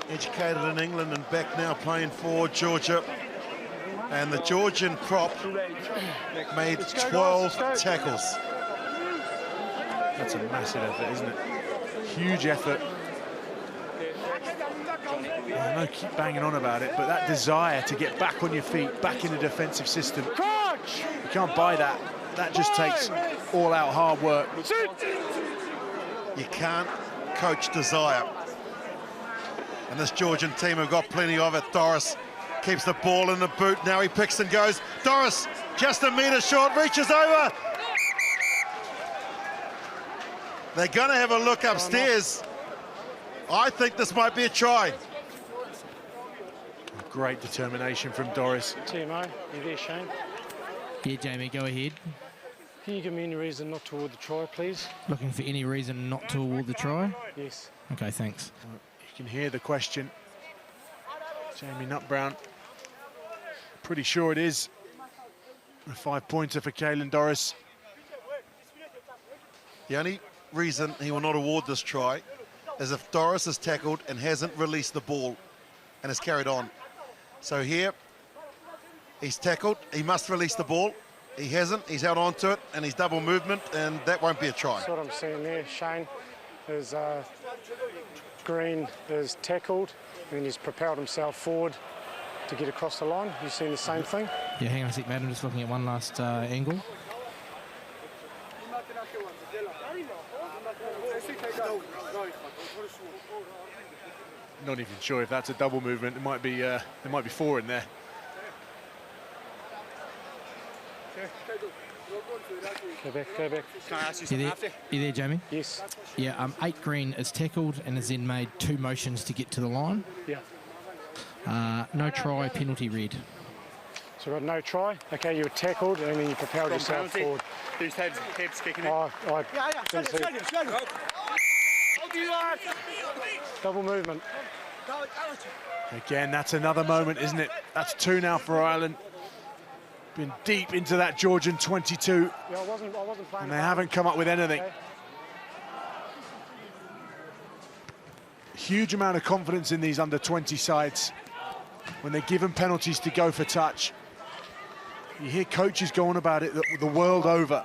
educated in England and back now playing for Georgia. And the Georgian prop made 12 tackles. That's a massive effort, isn't it? Huge effort. I know, keep banging on about it, but that desire to get back on your feet, back in the defensive system, you can't buy that. That just takes all-out hard work. You can't coach desire. And this Georgian team have got plenty of it. Doris keeps the ball in the boot. Now he picks and goes. Doris, just a metre short, reaches over. They're going to have a look upstairs. I think this might be a try. Great determination from Doris. TMO, you there, Shane? Yeah, Jamie, go ahead. Can you give me any reason not to award the try, please? Looking for any reason not to award the try? Yes. Okay, thanks. You can hear the question. Jamie Nutbrown. Pretty sure it is a 5-pointer for Caelan Doris. The only reason he will not award this try is if Doris is tackled and hasn't released the ball and has carried on. So here, he's tackled, he must release the ball. He hasn't, he's held on to it, and he's double movement, and that won't be a try. That's what I'm seeing there, Shane, is Green is tackled, and he's propelled himself forward to get across the line. You've seen the same thing? Yeah, hang on a sec, mate. I'm just looking at one last angle. Not even sure if that's a double movement. There might be 4 in there. Go back, go back. You there, Jamie? Yes. Yeah, 8 Green is tackled and has then made 2 motions to get to the line. Yeah. No try, penalty red. So we've got no try. Okay, you were tackled and then you propelled yourself forward. Whose head's kicking it? I didn't see. Double movement. Again, that's another moment, isn't it? That's 2 now for Ireland. Been deep into that Georgian 22. Yeah, I wasn't playing. And they haven't come up with anything. Okay. Huge amount of confidence in these under-20 sides when they're given penalties to go for touch. You hear coaches go on about it the world over.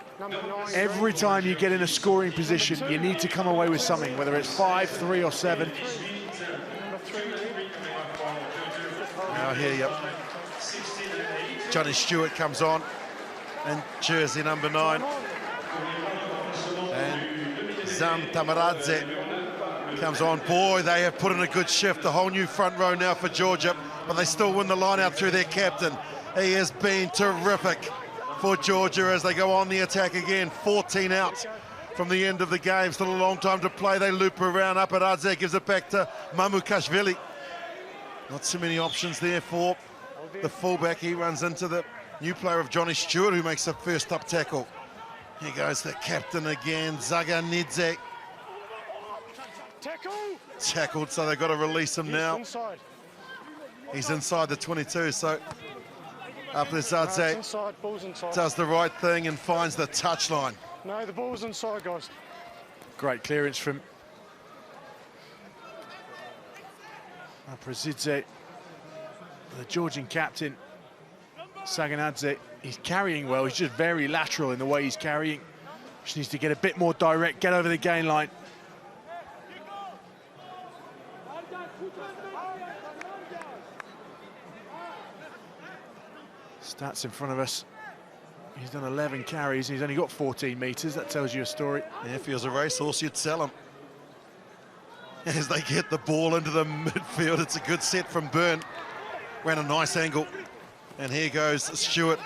Every time you get in a scoring position, you need to come away with something, whether it's 5, 3 or 7. Now here, yep. Johnny Stewart comes on, and jersey number 9. And Zam Tamaradze comes on. Boy, they have put in a good shift. A whole new front row now for Georgia, but they still win the line out through their captain. He has been terrific for Georgia as they go on the attack again. 14 out from the end of the game. Still a long time to play. They loop around. Aparadze gives it back to Mamukashvili. Not so many options there for the fullback. He runs into the new player of Johnny Stewart, who makes the first up tackle. Here goes the captain again, Zaganidze. Tackled, so they've got to release him now. He's inside the 22, so Aparadze does the right thing and finds the touchline. No, the ball's inside, guys. Great clearance from Aparadze. The Georgian captain, Saganadze, he's carrying well. He's just very lateral in the way he's carrying. Just needs to get a bit more direct, get over the gain line. Stats in front of us. He's done 11 carries. He's only got 14 metres. That tells you a story. Yeah, if he was a racehorse, you'd sell him. As they get the ball into the midfield, it's a good set from Byrne. Ran a nice angle. And here goes Stewart.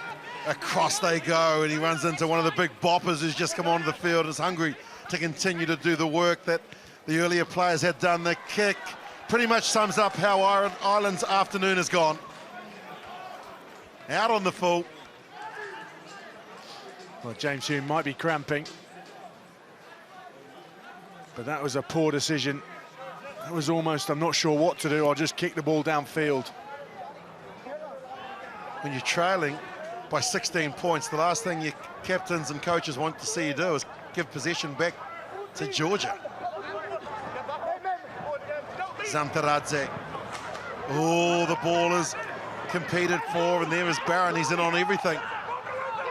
Across they go, and he runs into one of the big boppers who's just come onto the field, is hungry to continue to do the work that the earlier players had done. The kick pretty much sums up how Ireland's afternoon has gone. Out on the full. Well, James Hume might be cramping, but that was a poor decision. That was almost, I'm not sure what to do, I'll just kick the ball downfield. When you're trailing by 16 points, the last thing your captains and coaches want to see you do is give possession back to Georgia. Zamtaradze. Oh, the ball is competed for, and there is Barron. He's in on everything.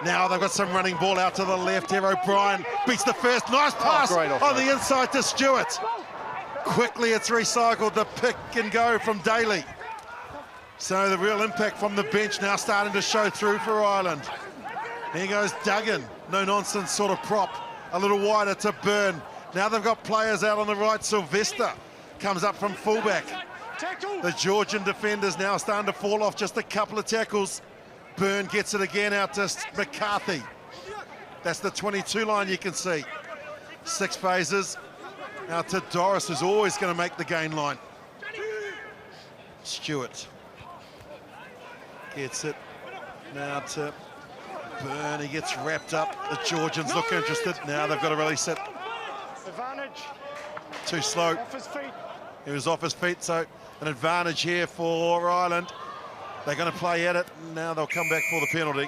Now they've got some running ball out to the left here. O'Brien beats the first. Nice pass on the inside to Stewart. Quickly it's recycled. The pick and go from Daly. So the real impact from the bench now starting to show through for Ireland. Here goes Duggan. No-nonsense sort of prop. A little wider to Byrne. Now they've got players out on the right. Sylvester comes up from fullback. The Georgian defenders now starting to fall off just a couple of tackles. Byrne gets it again out to McCarthy. That's the 22 line you can see. 6 phases. Out to Doris, who's always going to make the gain line. Stewart gets it now to Byrne. He gets wrapped up. The Georgians look interested. Now they've got to release it. Advantage. Too slow. Off his feet. He was off his feet, so an advantage here for Ireland. They're going to play at it. Now they'll come back for the penalty.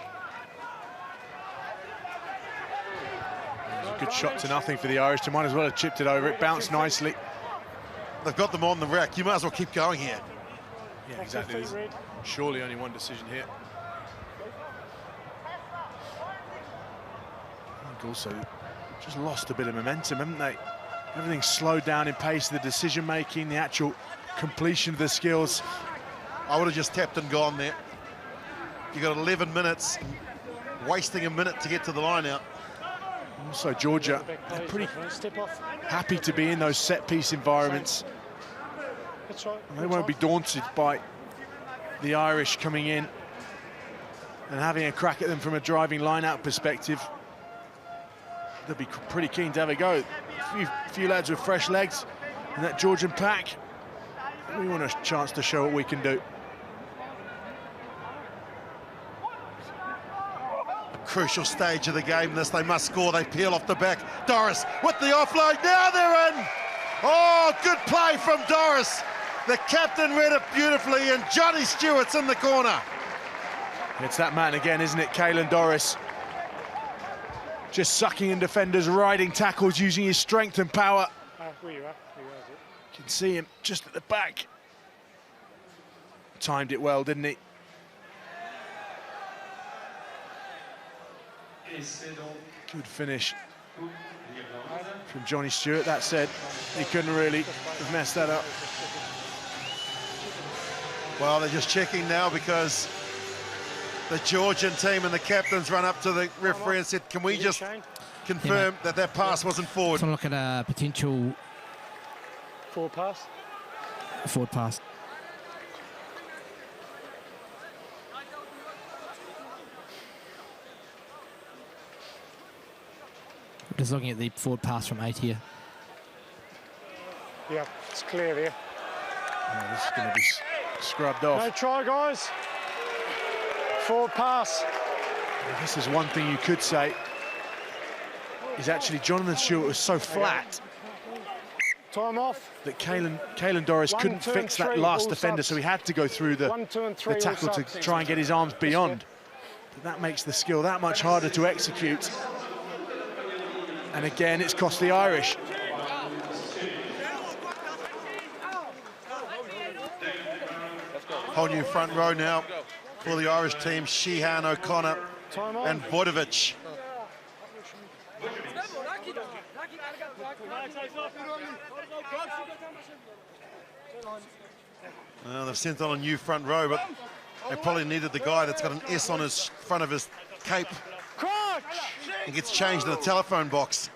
A good shot to nothing for the Irish. They might as well have chipped it over. It bounced nicely. They've got them on the rack. You might as well keep going here. Yeah, exactly. There's surely only one decision here. I think also just lost a bit of momentum, haven't they? Everything's slowed down in pace, the decision-making, the actual completion of the skills. I would have just tapped and gone there. You got 11 minutes, wasting a minute to get to the line out. Also, Georgia, they're pretty happy to be in those set-piece environments. And they won't be daunted by the Irish coming in and having a crack at them from a driving line-out perspective. They'll be pretty keen to have a go. A few lads with fresh legs in that Georgian pack. We want a chance to show what we can do. Crucial stage of the game, this. They must score. They peel off the back. Doris with the offload. Now they're in. Oh, good play from Doris. The captain read it beautifully, and Johnny Stewart's in the corner. It's that man again, isn't it? Caelan Doris. Just sucking in defenders, riding tackles, using his strength and power. Where you are? You can see him just at the back. Timed it well, didn't he? Good finish from Johnny Stewart. That said, he couldn't really have messed that up. Well, they're just checking now because the Georgian team and the captains run up to the referee and said, can we just confirm that pass wasn't forward? Let's look at a potential Forward pass. forward pass. Just looking at the forward pass from 8 here. Yeah, it's clear there. Oh, this is going to be scrubbed off. No try, guys. Forward pass. This is one thing you could say, is actually Jonathan Stewart was so flat Time off. that Caelan Doris couldn't fix that last defender, so he had to go through the tackle to try and get his arms beyond. But that makes the skill that much harder to execute. And again, it's cost the Irish. Whole new front row now for the Irish team. Sheehan, O'Connor and Voidovic. Well, they've sent on a new front row, but they probably needed the guy that's got an S on his front of his cape. He gets changed in the telephone box.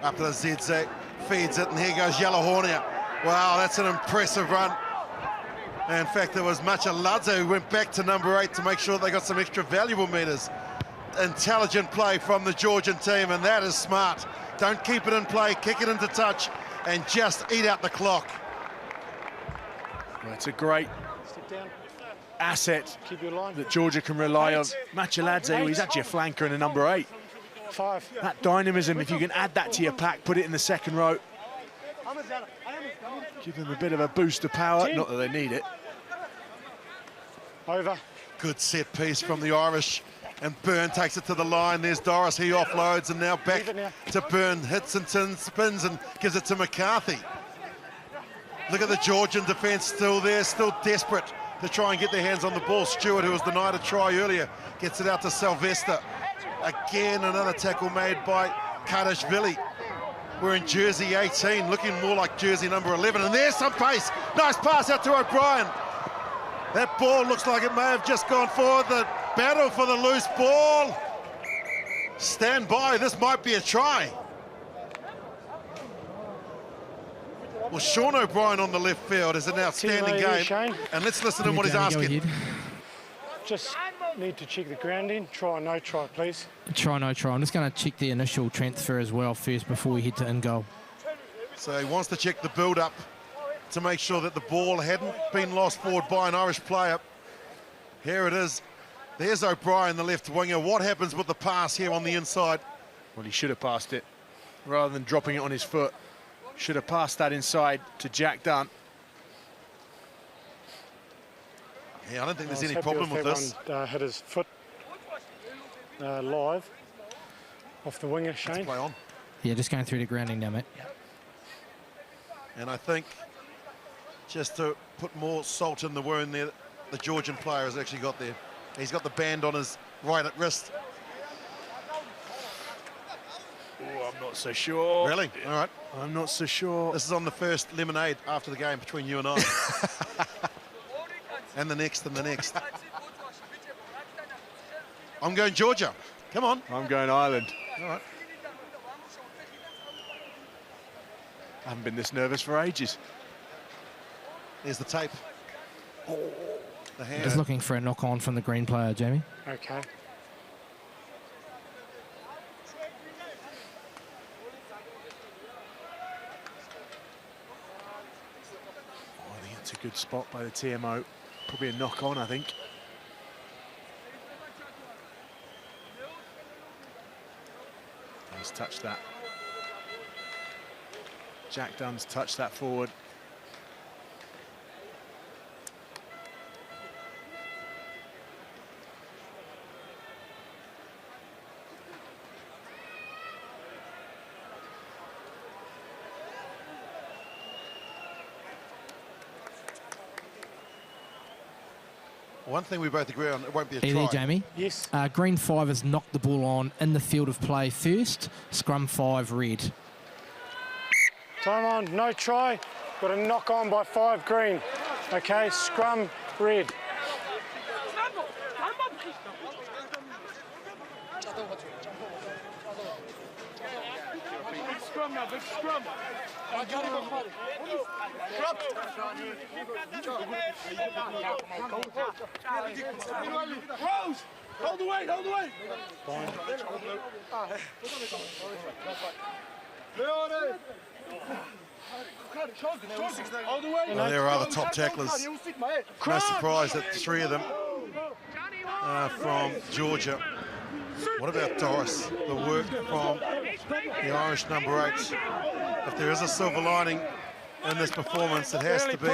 Up to the ZZ, feeds it, and here goes Yellowhornia. Wow, that's an impressive run. And in fact, there was Macha Ladze who went back to number 8 to make sure they got some extra valuable meters. Intelligent play from the Georgian team, and that is smart. Don't keep it in play, kick it into touch, and just eat out the clock. Well, it's a great asset Keep your line. that Georgia can rely on. Machaladze, he's actually a flanker and a number 8. 5. That dynamism, if you can add that to your pack, put it in the second row. Give them a bit of a boost of power, not that they need it. Over. Good set piece from the Irish, and Byrne takes it to the line. There's Doris, he offloads, and now back to Byrne, hits and spins and gives it to McCarthy. Look at the Georgian defence still there, still desperate to try and get their hands on the ball. Stewart, who was denied a try earlier, gets it out to Sylvester. Again, another tackle made by Kadashvili. We're in jersey 18, looking more like jersey number 11, and there's some pace. Nice pass out to O'Brien. That ball looks like it may have just gone forward. The battle for the loose ball. Stand by, this might be a try. Well, Sean O'Brien on the left field is an outstanding game. Shane. And let's listen to what he's asking. Just need to check the grounding. Try, no try, please. Try, no try. I'm just going to check the initial transfer as well first before we head to in goal. So he wants to check the build-up to make sure that the ball hadn't been lost forward by an Irish player. Here it is. There's O'Brien, the left winger. What happens with the pass here on the inside? Well, he should have passed it rather than dropping it on his foot. Should have passed that inside to Jack Dunn. Yeah, I don't think there's any problem with this. Hit his foot live off the winger, Shane. Let's play on. Yeah, just going through the grounding now, mate. And I think just to put more salt in the wound there, the Georgian player has actually got there. He's got the band on his right wrist. Oh, I'm not so sure. Really? All right. I'm not so sure. This is on the first lemonade after the game between you and I. And the next and the next. I'm going Georgia. Come on. I'm going Ireland. All right. I haven't been this nervous for ages. There's the tape. Oh, the hand. Just looking for a knock-on from the green player, Jamie. Okay. That's a good spot by the TMO. Probably a knock on, I think. He's touched that. Jack Dunn's touched that forward. One thing we both agree on, it won't be a Are you try. there, Jamie? Yes. Green 5 has knocked the ball on in the field of play first. Scrum 5, red. Time on, no try. Got a knock on by 5 green. Okay, scrum red. Big scrum now, big scrum. Rose! Hold the weight, hold the weight! Well, there are the top tacklers. No surprise that 3 of them are from Georgia. What about Doris? The work from the Irish number 8. If there is a silver lining in this performance, it has to be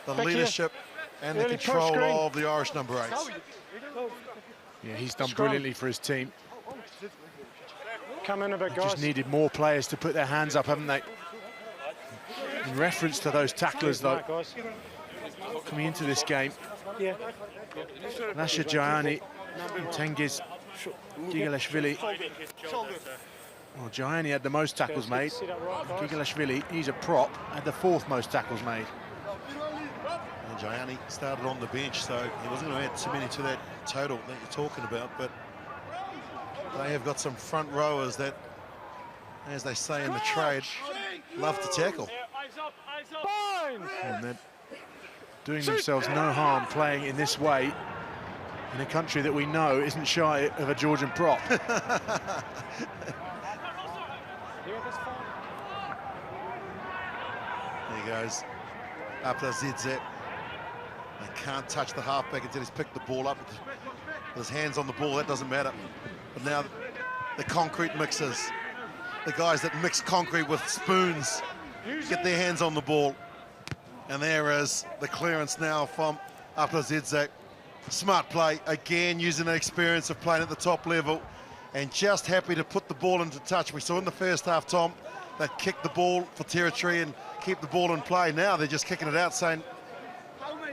the leadership and the control of the Irish number 8. Yeah, he's done brilliantly for his team. Come in a bit, guys. Just needed more players to put their hands up, haven't they? In reference to those tacklers, though, coming into this game, Yeah. Lasha Gianni, Tengiz Gigalashvili. Well, Gianni had the most tackles made. Gigalashvili, he's a prop, had the 4th most tackles made. And Gianni started on the bench, so he wasn't going to add too many to that total that you're talking about, but they have got some front rowers that, as they say in the trade, love to tackle. And they're doing themselves no harm playing in this way in a country that we know isn't shy of a Georgian prop. There he goes. Up to Zidze. They can't touch the halfback until he's picked the ball up. With his hands on the ball, that doesn't matter. But now the concrete mixers, the guys that mix concrete with spoons, get their hands on the ball. And there is the clearance now from Zidze. Smart play, again, using the experience of playing at the top level and just happy to put the ball into touch. We saw in the first half, Tom, they kicked the ball for territory and keep the ball in play. Now they're just kicking it out, saying,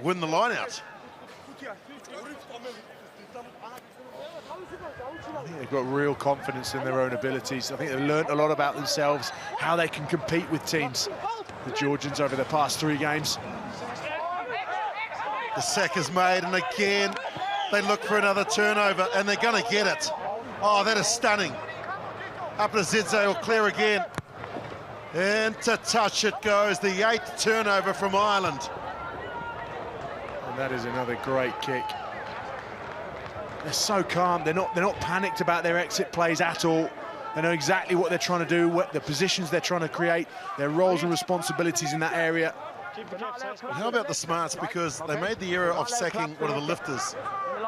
win the line out. I think they've got real confidence in their own abilities. I think they've learned a lot about themselves, how they can compete with teams. The Georgians over the past 3 games. The sack is made, and again, they look for another turnover, and they're going to get it. Oh, that is stunning. Up to Zidze will clear again. And to touch it goes, the 8th turnover from Ireland. And that is another great kick. They're so calm. They're not panicked about their exit plays at all. They know exactly what they're trying to do, what the positions they're trying to create, their roles and responsibilities in that area. How about the smarts? Because they made the error of sacking one of the lifters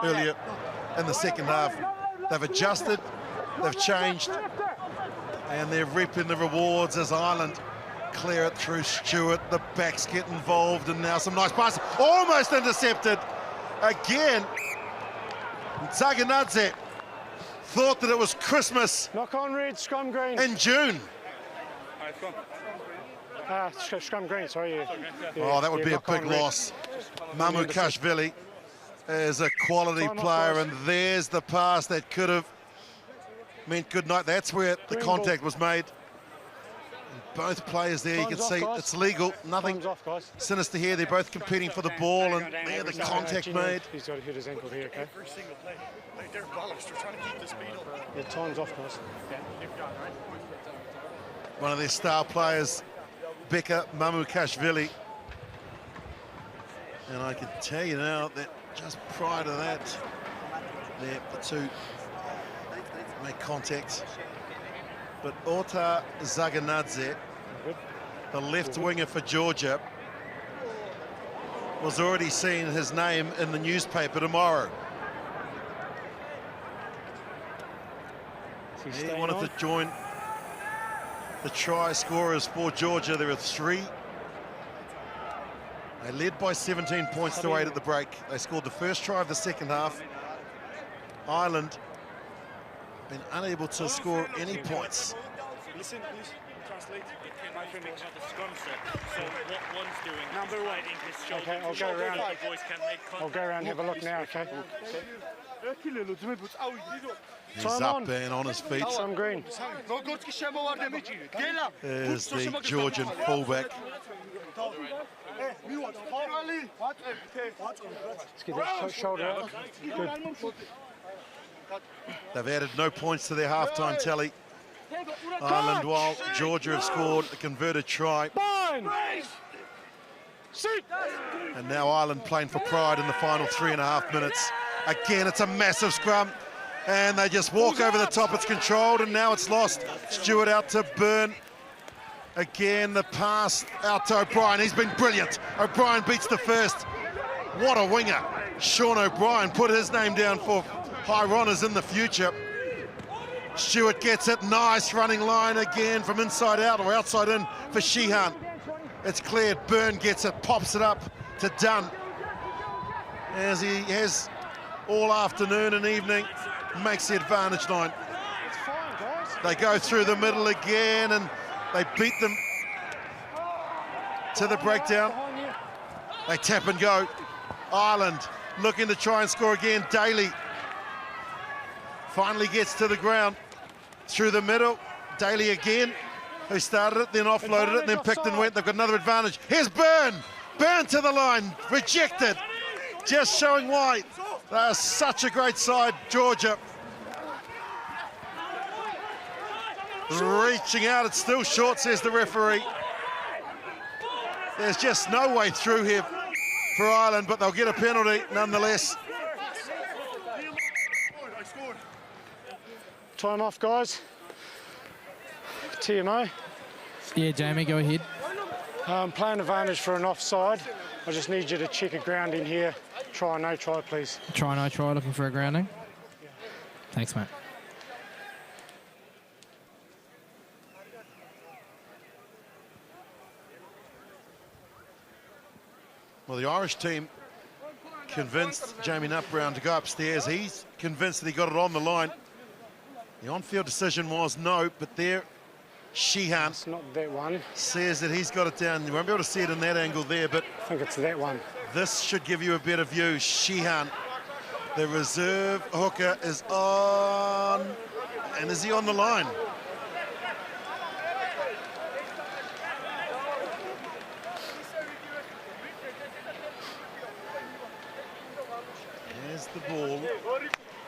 earlier in the second half. They've adjusted, they've changed, and they're reaping the rewards as Ireland clear it through Stewart. The backs get involved, and now some nice passes. Almost intercepted again. Zaganadze thought that it was Christmas Knock on red, scrum green. in June. Scrum green, sorry. Yeah. Oh, that would be a knock on big red. loss. Mamukashvili is a quality Time off, player, guys. and there's the pass that could have meant good night. That's where the Green contact ball. was made. And both players there, you can Time's off, see guys. it's legal. Nothing Time's off, guys. sinister here. They're both competing for the ball, and there the contact made. He's got to hit his ankle here, okay? Every single play. Like they're ballers, they're trying to keep the speed up. Yeah, time's off, guys. One of their star players, Becca Mamukashvili. And I can tell you now that just prior to that, the 2 make contact. But Ota Zaganadze, the left winger for Georgia, was already seeing his name in the newspaper tomorrow. He wanted to join the try scorers for Georgia. There are 3. They led by 17 points to 8 at the break. They scored the first try of the second half. Ireland been unable to score any points. Listen, please. Translate. My picture of the scrum set. So what one's doing Number is one. letting his shoulder. Okay, I'll go around. The boys can make contact. I'll go around and have a look now, okay? He's Time up on. and on his feet. Some green. Is the Georgian fullback. Let's get that shoulder out. Good. They've added no points to their halftime tally. Ireland, while Georgia have scored a converted try. And now Ireland playing for pride in the final 3.5 minutes. Again, it's a massive scrum. And they just walk over the top. It's controlled, and now it's lost. Stewart out to Byrne. Again, the pass out to O'Brien. He's been brilliant. O'Brien beats the first. What a winger. Sean O'Brien put his name down for high runners in the future. Stewart gets it. Nice running line again from inside out or outside in for Sheehan. It's cleared. Byrne gets it, pops it up to Dunn. As he has all afternoon and evening, makes the advantage line. They go through the middle again and they beat them to the breakdown. They tap and go. Ireland looking to try and score again. Daly finally gets to the ground. Through the middle. Daly again, who started it, then offloaded it, and then picked and went. They've got another advantage. Here's Byrne. Byrne to the line. Rejected. Just showing why they're such a great side, Georgia. Reaching out, it's still short, says the referee. There's just no way through here for Ireland, but they'll get a penalty nonetheless. Time off, guys. TMO. Yeah, Jamie, go ahead. Playing advantage for an offside. I just need you to check a ground in here. Try, no try, please. Try, no try, looking for a grounding. Thanks, mate. Well, the Irish team convinced Jamie Nutt-Brown to go upstairs. He's convinced that he got it on the line. The on-field decision was no, but there, Sheehan It's not that one. says that he's got it down. You won't be able to see it in that angle there, but I think it's that one. this should give you a better view. Sheehan, the reserve hooker, is on. And is he on the line? There's the ball.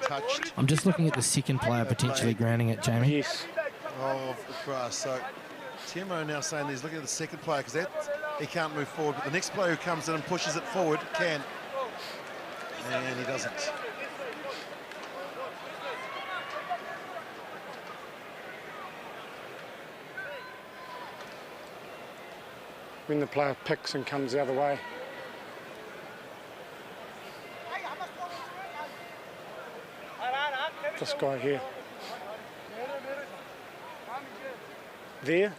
Touched I'm just looking at the second player potentially grounding it, Jamie. Yes. of the cross. So Timo now saying he's looking at the second player because that he can't move forward, but the next player who comes in and pushes it forward can. And he doesn't. When the player picks and comes the other way. This guy here. There.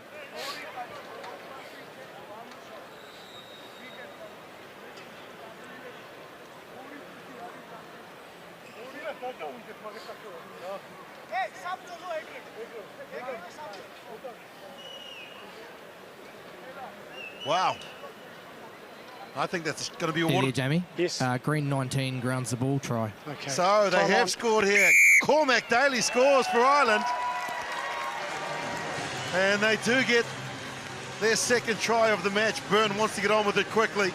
Wow. I think that's going to be a There, water. Jamie. Yes. Green 19 grounds the ball, try. Okay. So they Time have on. scored here. Cormac Daly scores for Ireland. And they do get their second try of the match. Byrne wants to get on with it quickly.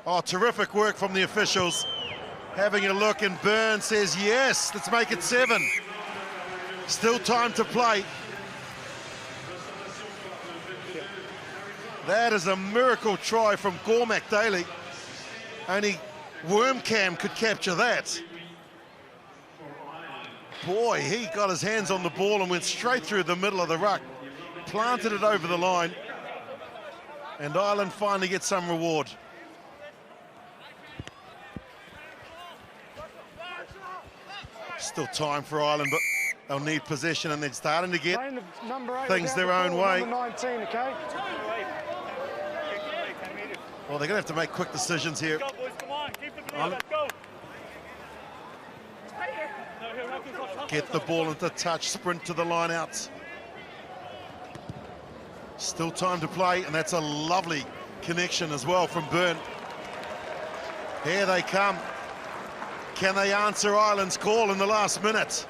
Oh, terrific work from the officials. Having a look, and Byrne says, yes, let's make it 7. Still time to play. That is a miracle try from Cormac Daly. Only Wormcam could capture that. Boy, he got his hands on the ball and went straight through the middle of the ruck. Planted it over the line. And Ireland finally get some reward. Still time for Ireland, but they'll need possession, and they're starting to get things their own way. Number 19, okay? Well, they're going to have to make quick decisions here. Go, boys, come on, keep the blue, let's go. Get the ball into touch, sprint to the line out. Still time to play, and that's a lovely connection as well from Byrne. Here they come. Can they answer Ireland's call in the last minute?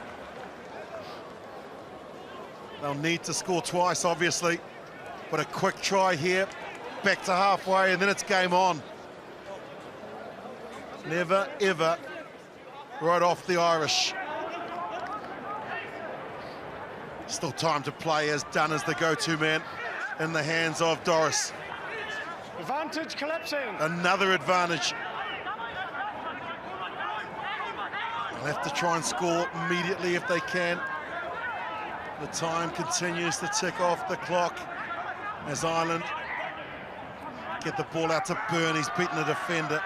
They'll need to score twice, obviously, but a quick try here, back to halfway, and then it's game on. Never, ever write off the Irish. Still time to play as Dunn is the go-to man in the hands of Doris. Advantage collapsing. Another advantage. They'll have to try and score immediately if they can. The time continues to tick off the clock as Ireland get the ball out to Byrne. He's beaten a defender.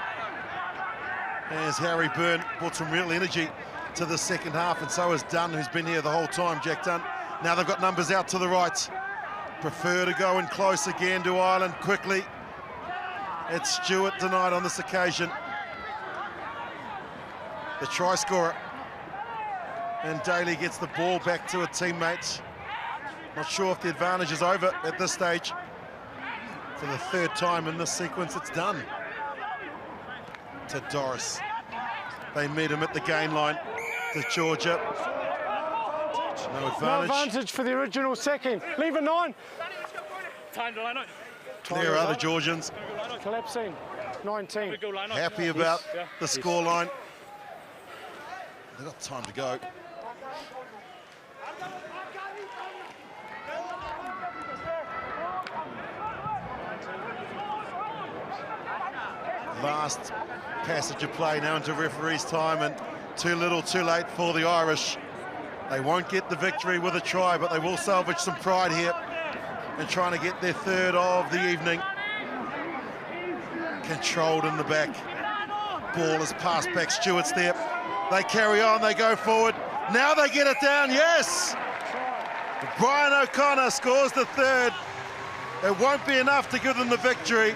As Harry Byrne brought some real energy to the second half, and so has Dunn, who's been here the whole time, Jack Dunn. Now they've got numbers out to the right. Prefer to go in close again to Ireland quickly. It's Stewart denied on this occasion. The try scorer. And Daly gets the ball back to a teammate. Not sure if the advantage is over at this stage. For the third time in this sequence, it's done. To Doris. They meet him at the gain line. To Georgia. No advantage. No advantage for the original second. Leave a 9. Time to line up. Clear are the Georgians. Collapsing. 19. Go line up. Happy about Yeah. the scoreline. They've got time to go. Last passage of play now into referee's time, and too little too late for the Irish. They won't get the victory with a try, but they will salvage some pride here and trying to get their third of the evening. Controlled in the back. Ball is passed back, Stewart's there. They carry on, they go forward. Now they get it down, yes! Brian O'Connor scores the third. It won't be enough to give them the victory,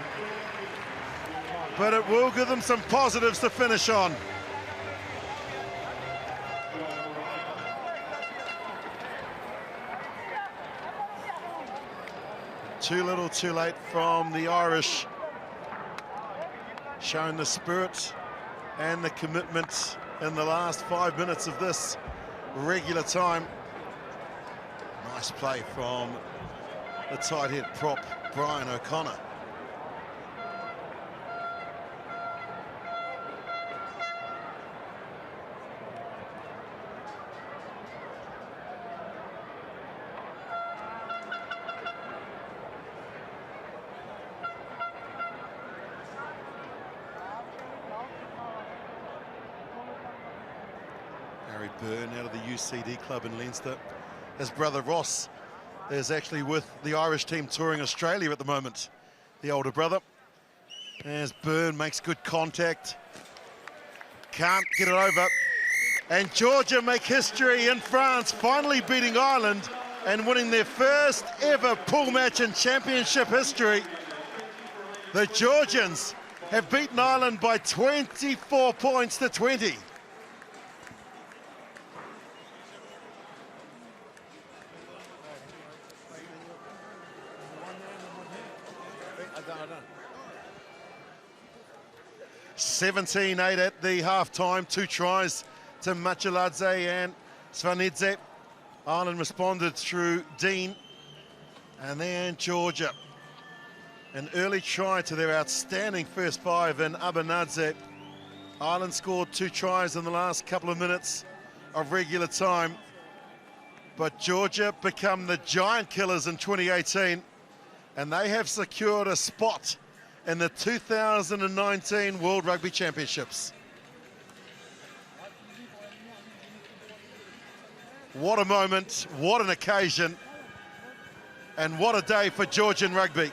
but it will give them some positives to finish on. Too little, too late from the Irish. Showing the spirit and the commitment in the last 5 minutes of this regular time. Nice play from the tight head prop, Brian O'Connor. Harry Byrne out of the UCD club in Leinster. His brother Ross is actually with the Irish team touring Australia at the moment, the older brother. As Byrne makes good contact. Can't get it over. And Georgia make history in France, finally beating Ireland and winning their first ever pool match in championship history. The Georgians have beaten Ireland by 24 points to 20. I don't. 17-8 at the half-time, 2 tries to Machaladze and Svanidze. Ireland responded through Dean, and then Georgia. An early try to their outstanding first 5 in Abanadze. Ireland scored 2 tries in the last couple of minutes of regular time, but Georgia become the giant killers in 2018, and they have secured a spot in the 2019 World Rugby Championships. What a moment, what an occasion, and what a day for Georgian rugby.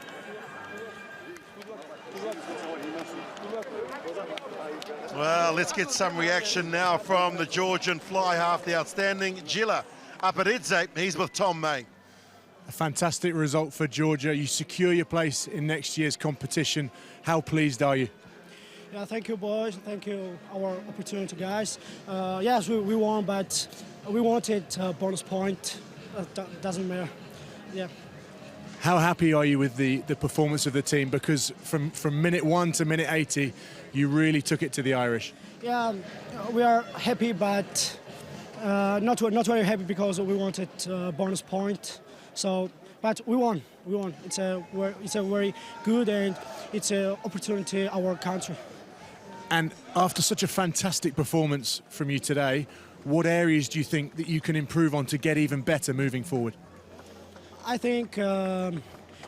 Well, let's get some reaction now from the Georgian fly half, the outstanding Jila Aparidze. He's with Tom May. A fantastic result for Georgia. You secure your place in next year's competition. How pleased are you? Yeah, thank you, boys. Thank you, our opportunity, guys. Yes, we won, but we wanted a bonus point. Doesn't matter. Yeah. How happy are you with the performance of the team? Because from minute 1 to minute 80, you really took it to the Irish. Yeah, we are happy, but not very happy because we wanted a bonus point. So, but we won. We won. It's a very good and it's an opportunity our country. And after such a fantastic performance from you today, what areas do you think that you can improve on to get even better moving forward? I think in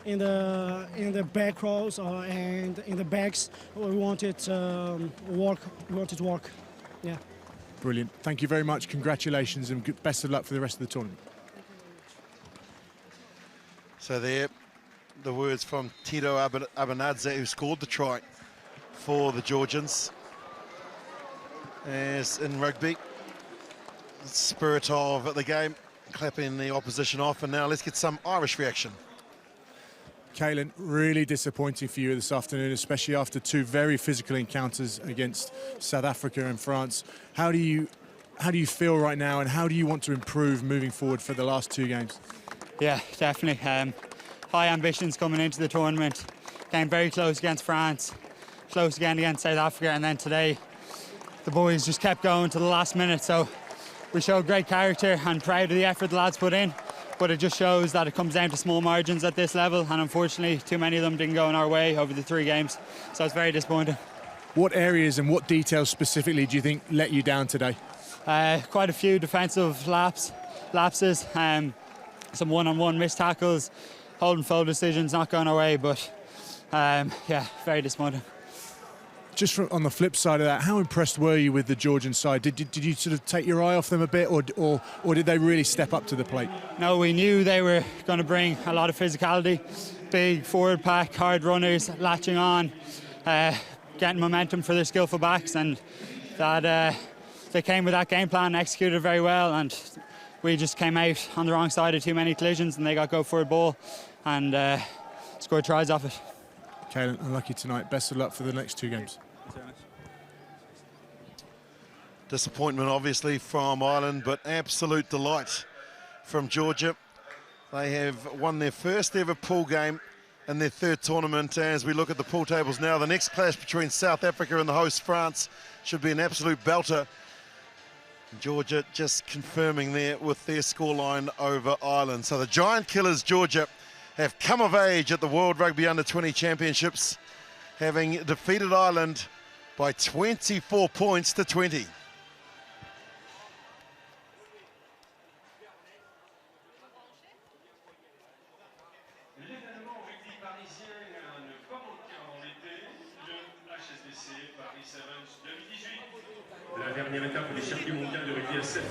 the back rows and in the backs we wanted work. We wanted work. Yeah. Brilliant. Thank you very much. Congratulations and best of luck for the rest of the tournament. So there, the words from Tito Abanadze, who scored the try for the Georgians. As in rugby, the spirit of the game, clapping the opposition off. And now let's get some Irish reaction. Caelan, really disappointing for you this afternoon, especially after two very physical encounters against South Africa and France. How do you feel right now, and how do you want to improve moving forward for the last two games? Yeah, definitely. High ambitions coming into the tournament. Came very close against France, close again against South Africa, and then today the boys just kept going to the last minute. So we showed great character and proud of the effort the lads put in. But it just shows that it comes down to small margins at this level, and unfortunately too many of them didn't go in our way over the 3 games. So it's very disappointing. What areas and what details specifically do you think let you down today? Quite a few defensive lapses, some one-on-one missed tackles, hold and fold decisions not going our way, but yeah, very disappointing. Just on the flip side of that, how impressed were you with the Georgian side? Did you sort of take your eye off them a bit, or did they really step up to the plate? No, we knew they were going to bring a lot of physicality, big forward pack, hard runners, latching on, getting momentum for their skillful backs, and that they came with that game plan, executed very well, and we just came out on the wrong side of too many collisions, and they got go forward ball and scored tries off it. Caelan, unlucky tonight. Best of luck for the next 2 games. Disappointment, obviously, from Ireland, but absolute delight from Georgia. They have won their first ever pool game in their 3rd tournament. As we look at the pool tables now, the next clash between South Africa and the host France should be an absolute belter. Georgia just confirming there with their scoreline over Ireland. So the giant killers, Georgia, have come of age at the World Rugby Under-20 Championships, having defeated Ireland by 24 points to 20. L'événement rugby parisien ne pas manquer avant l'été, le HSBC Paris Sevens 2018. La dernière étape du circuit mondial de rugby à 7.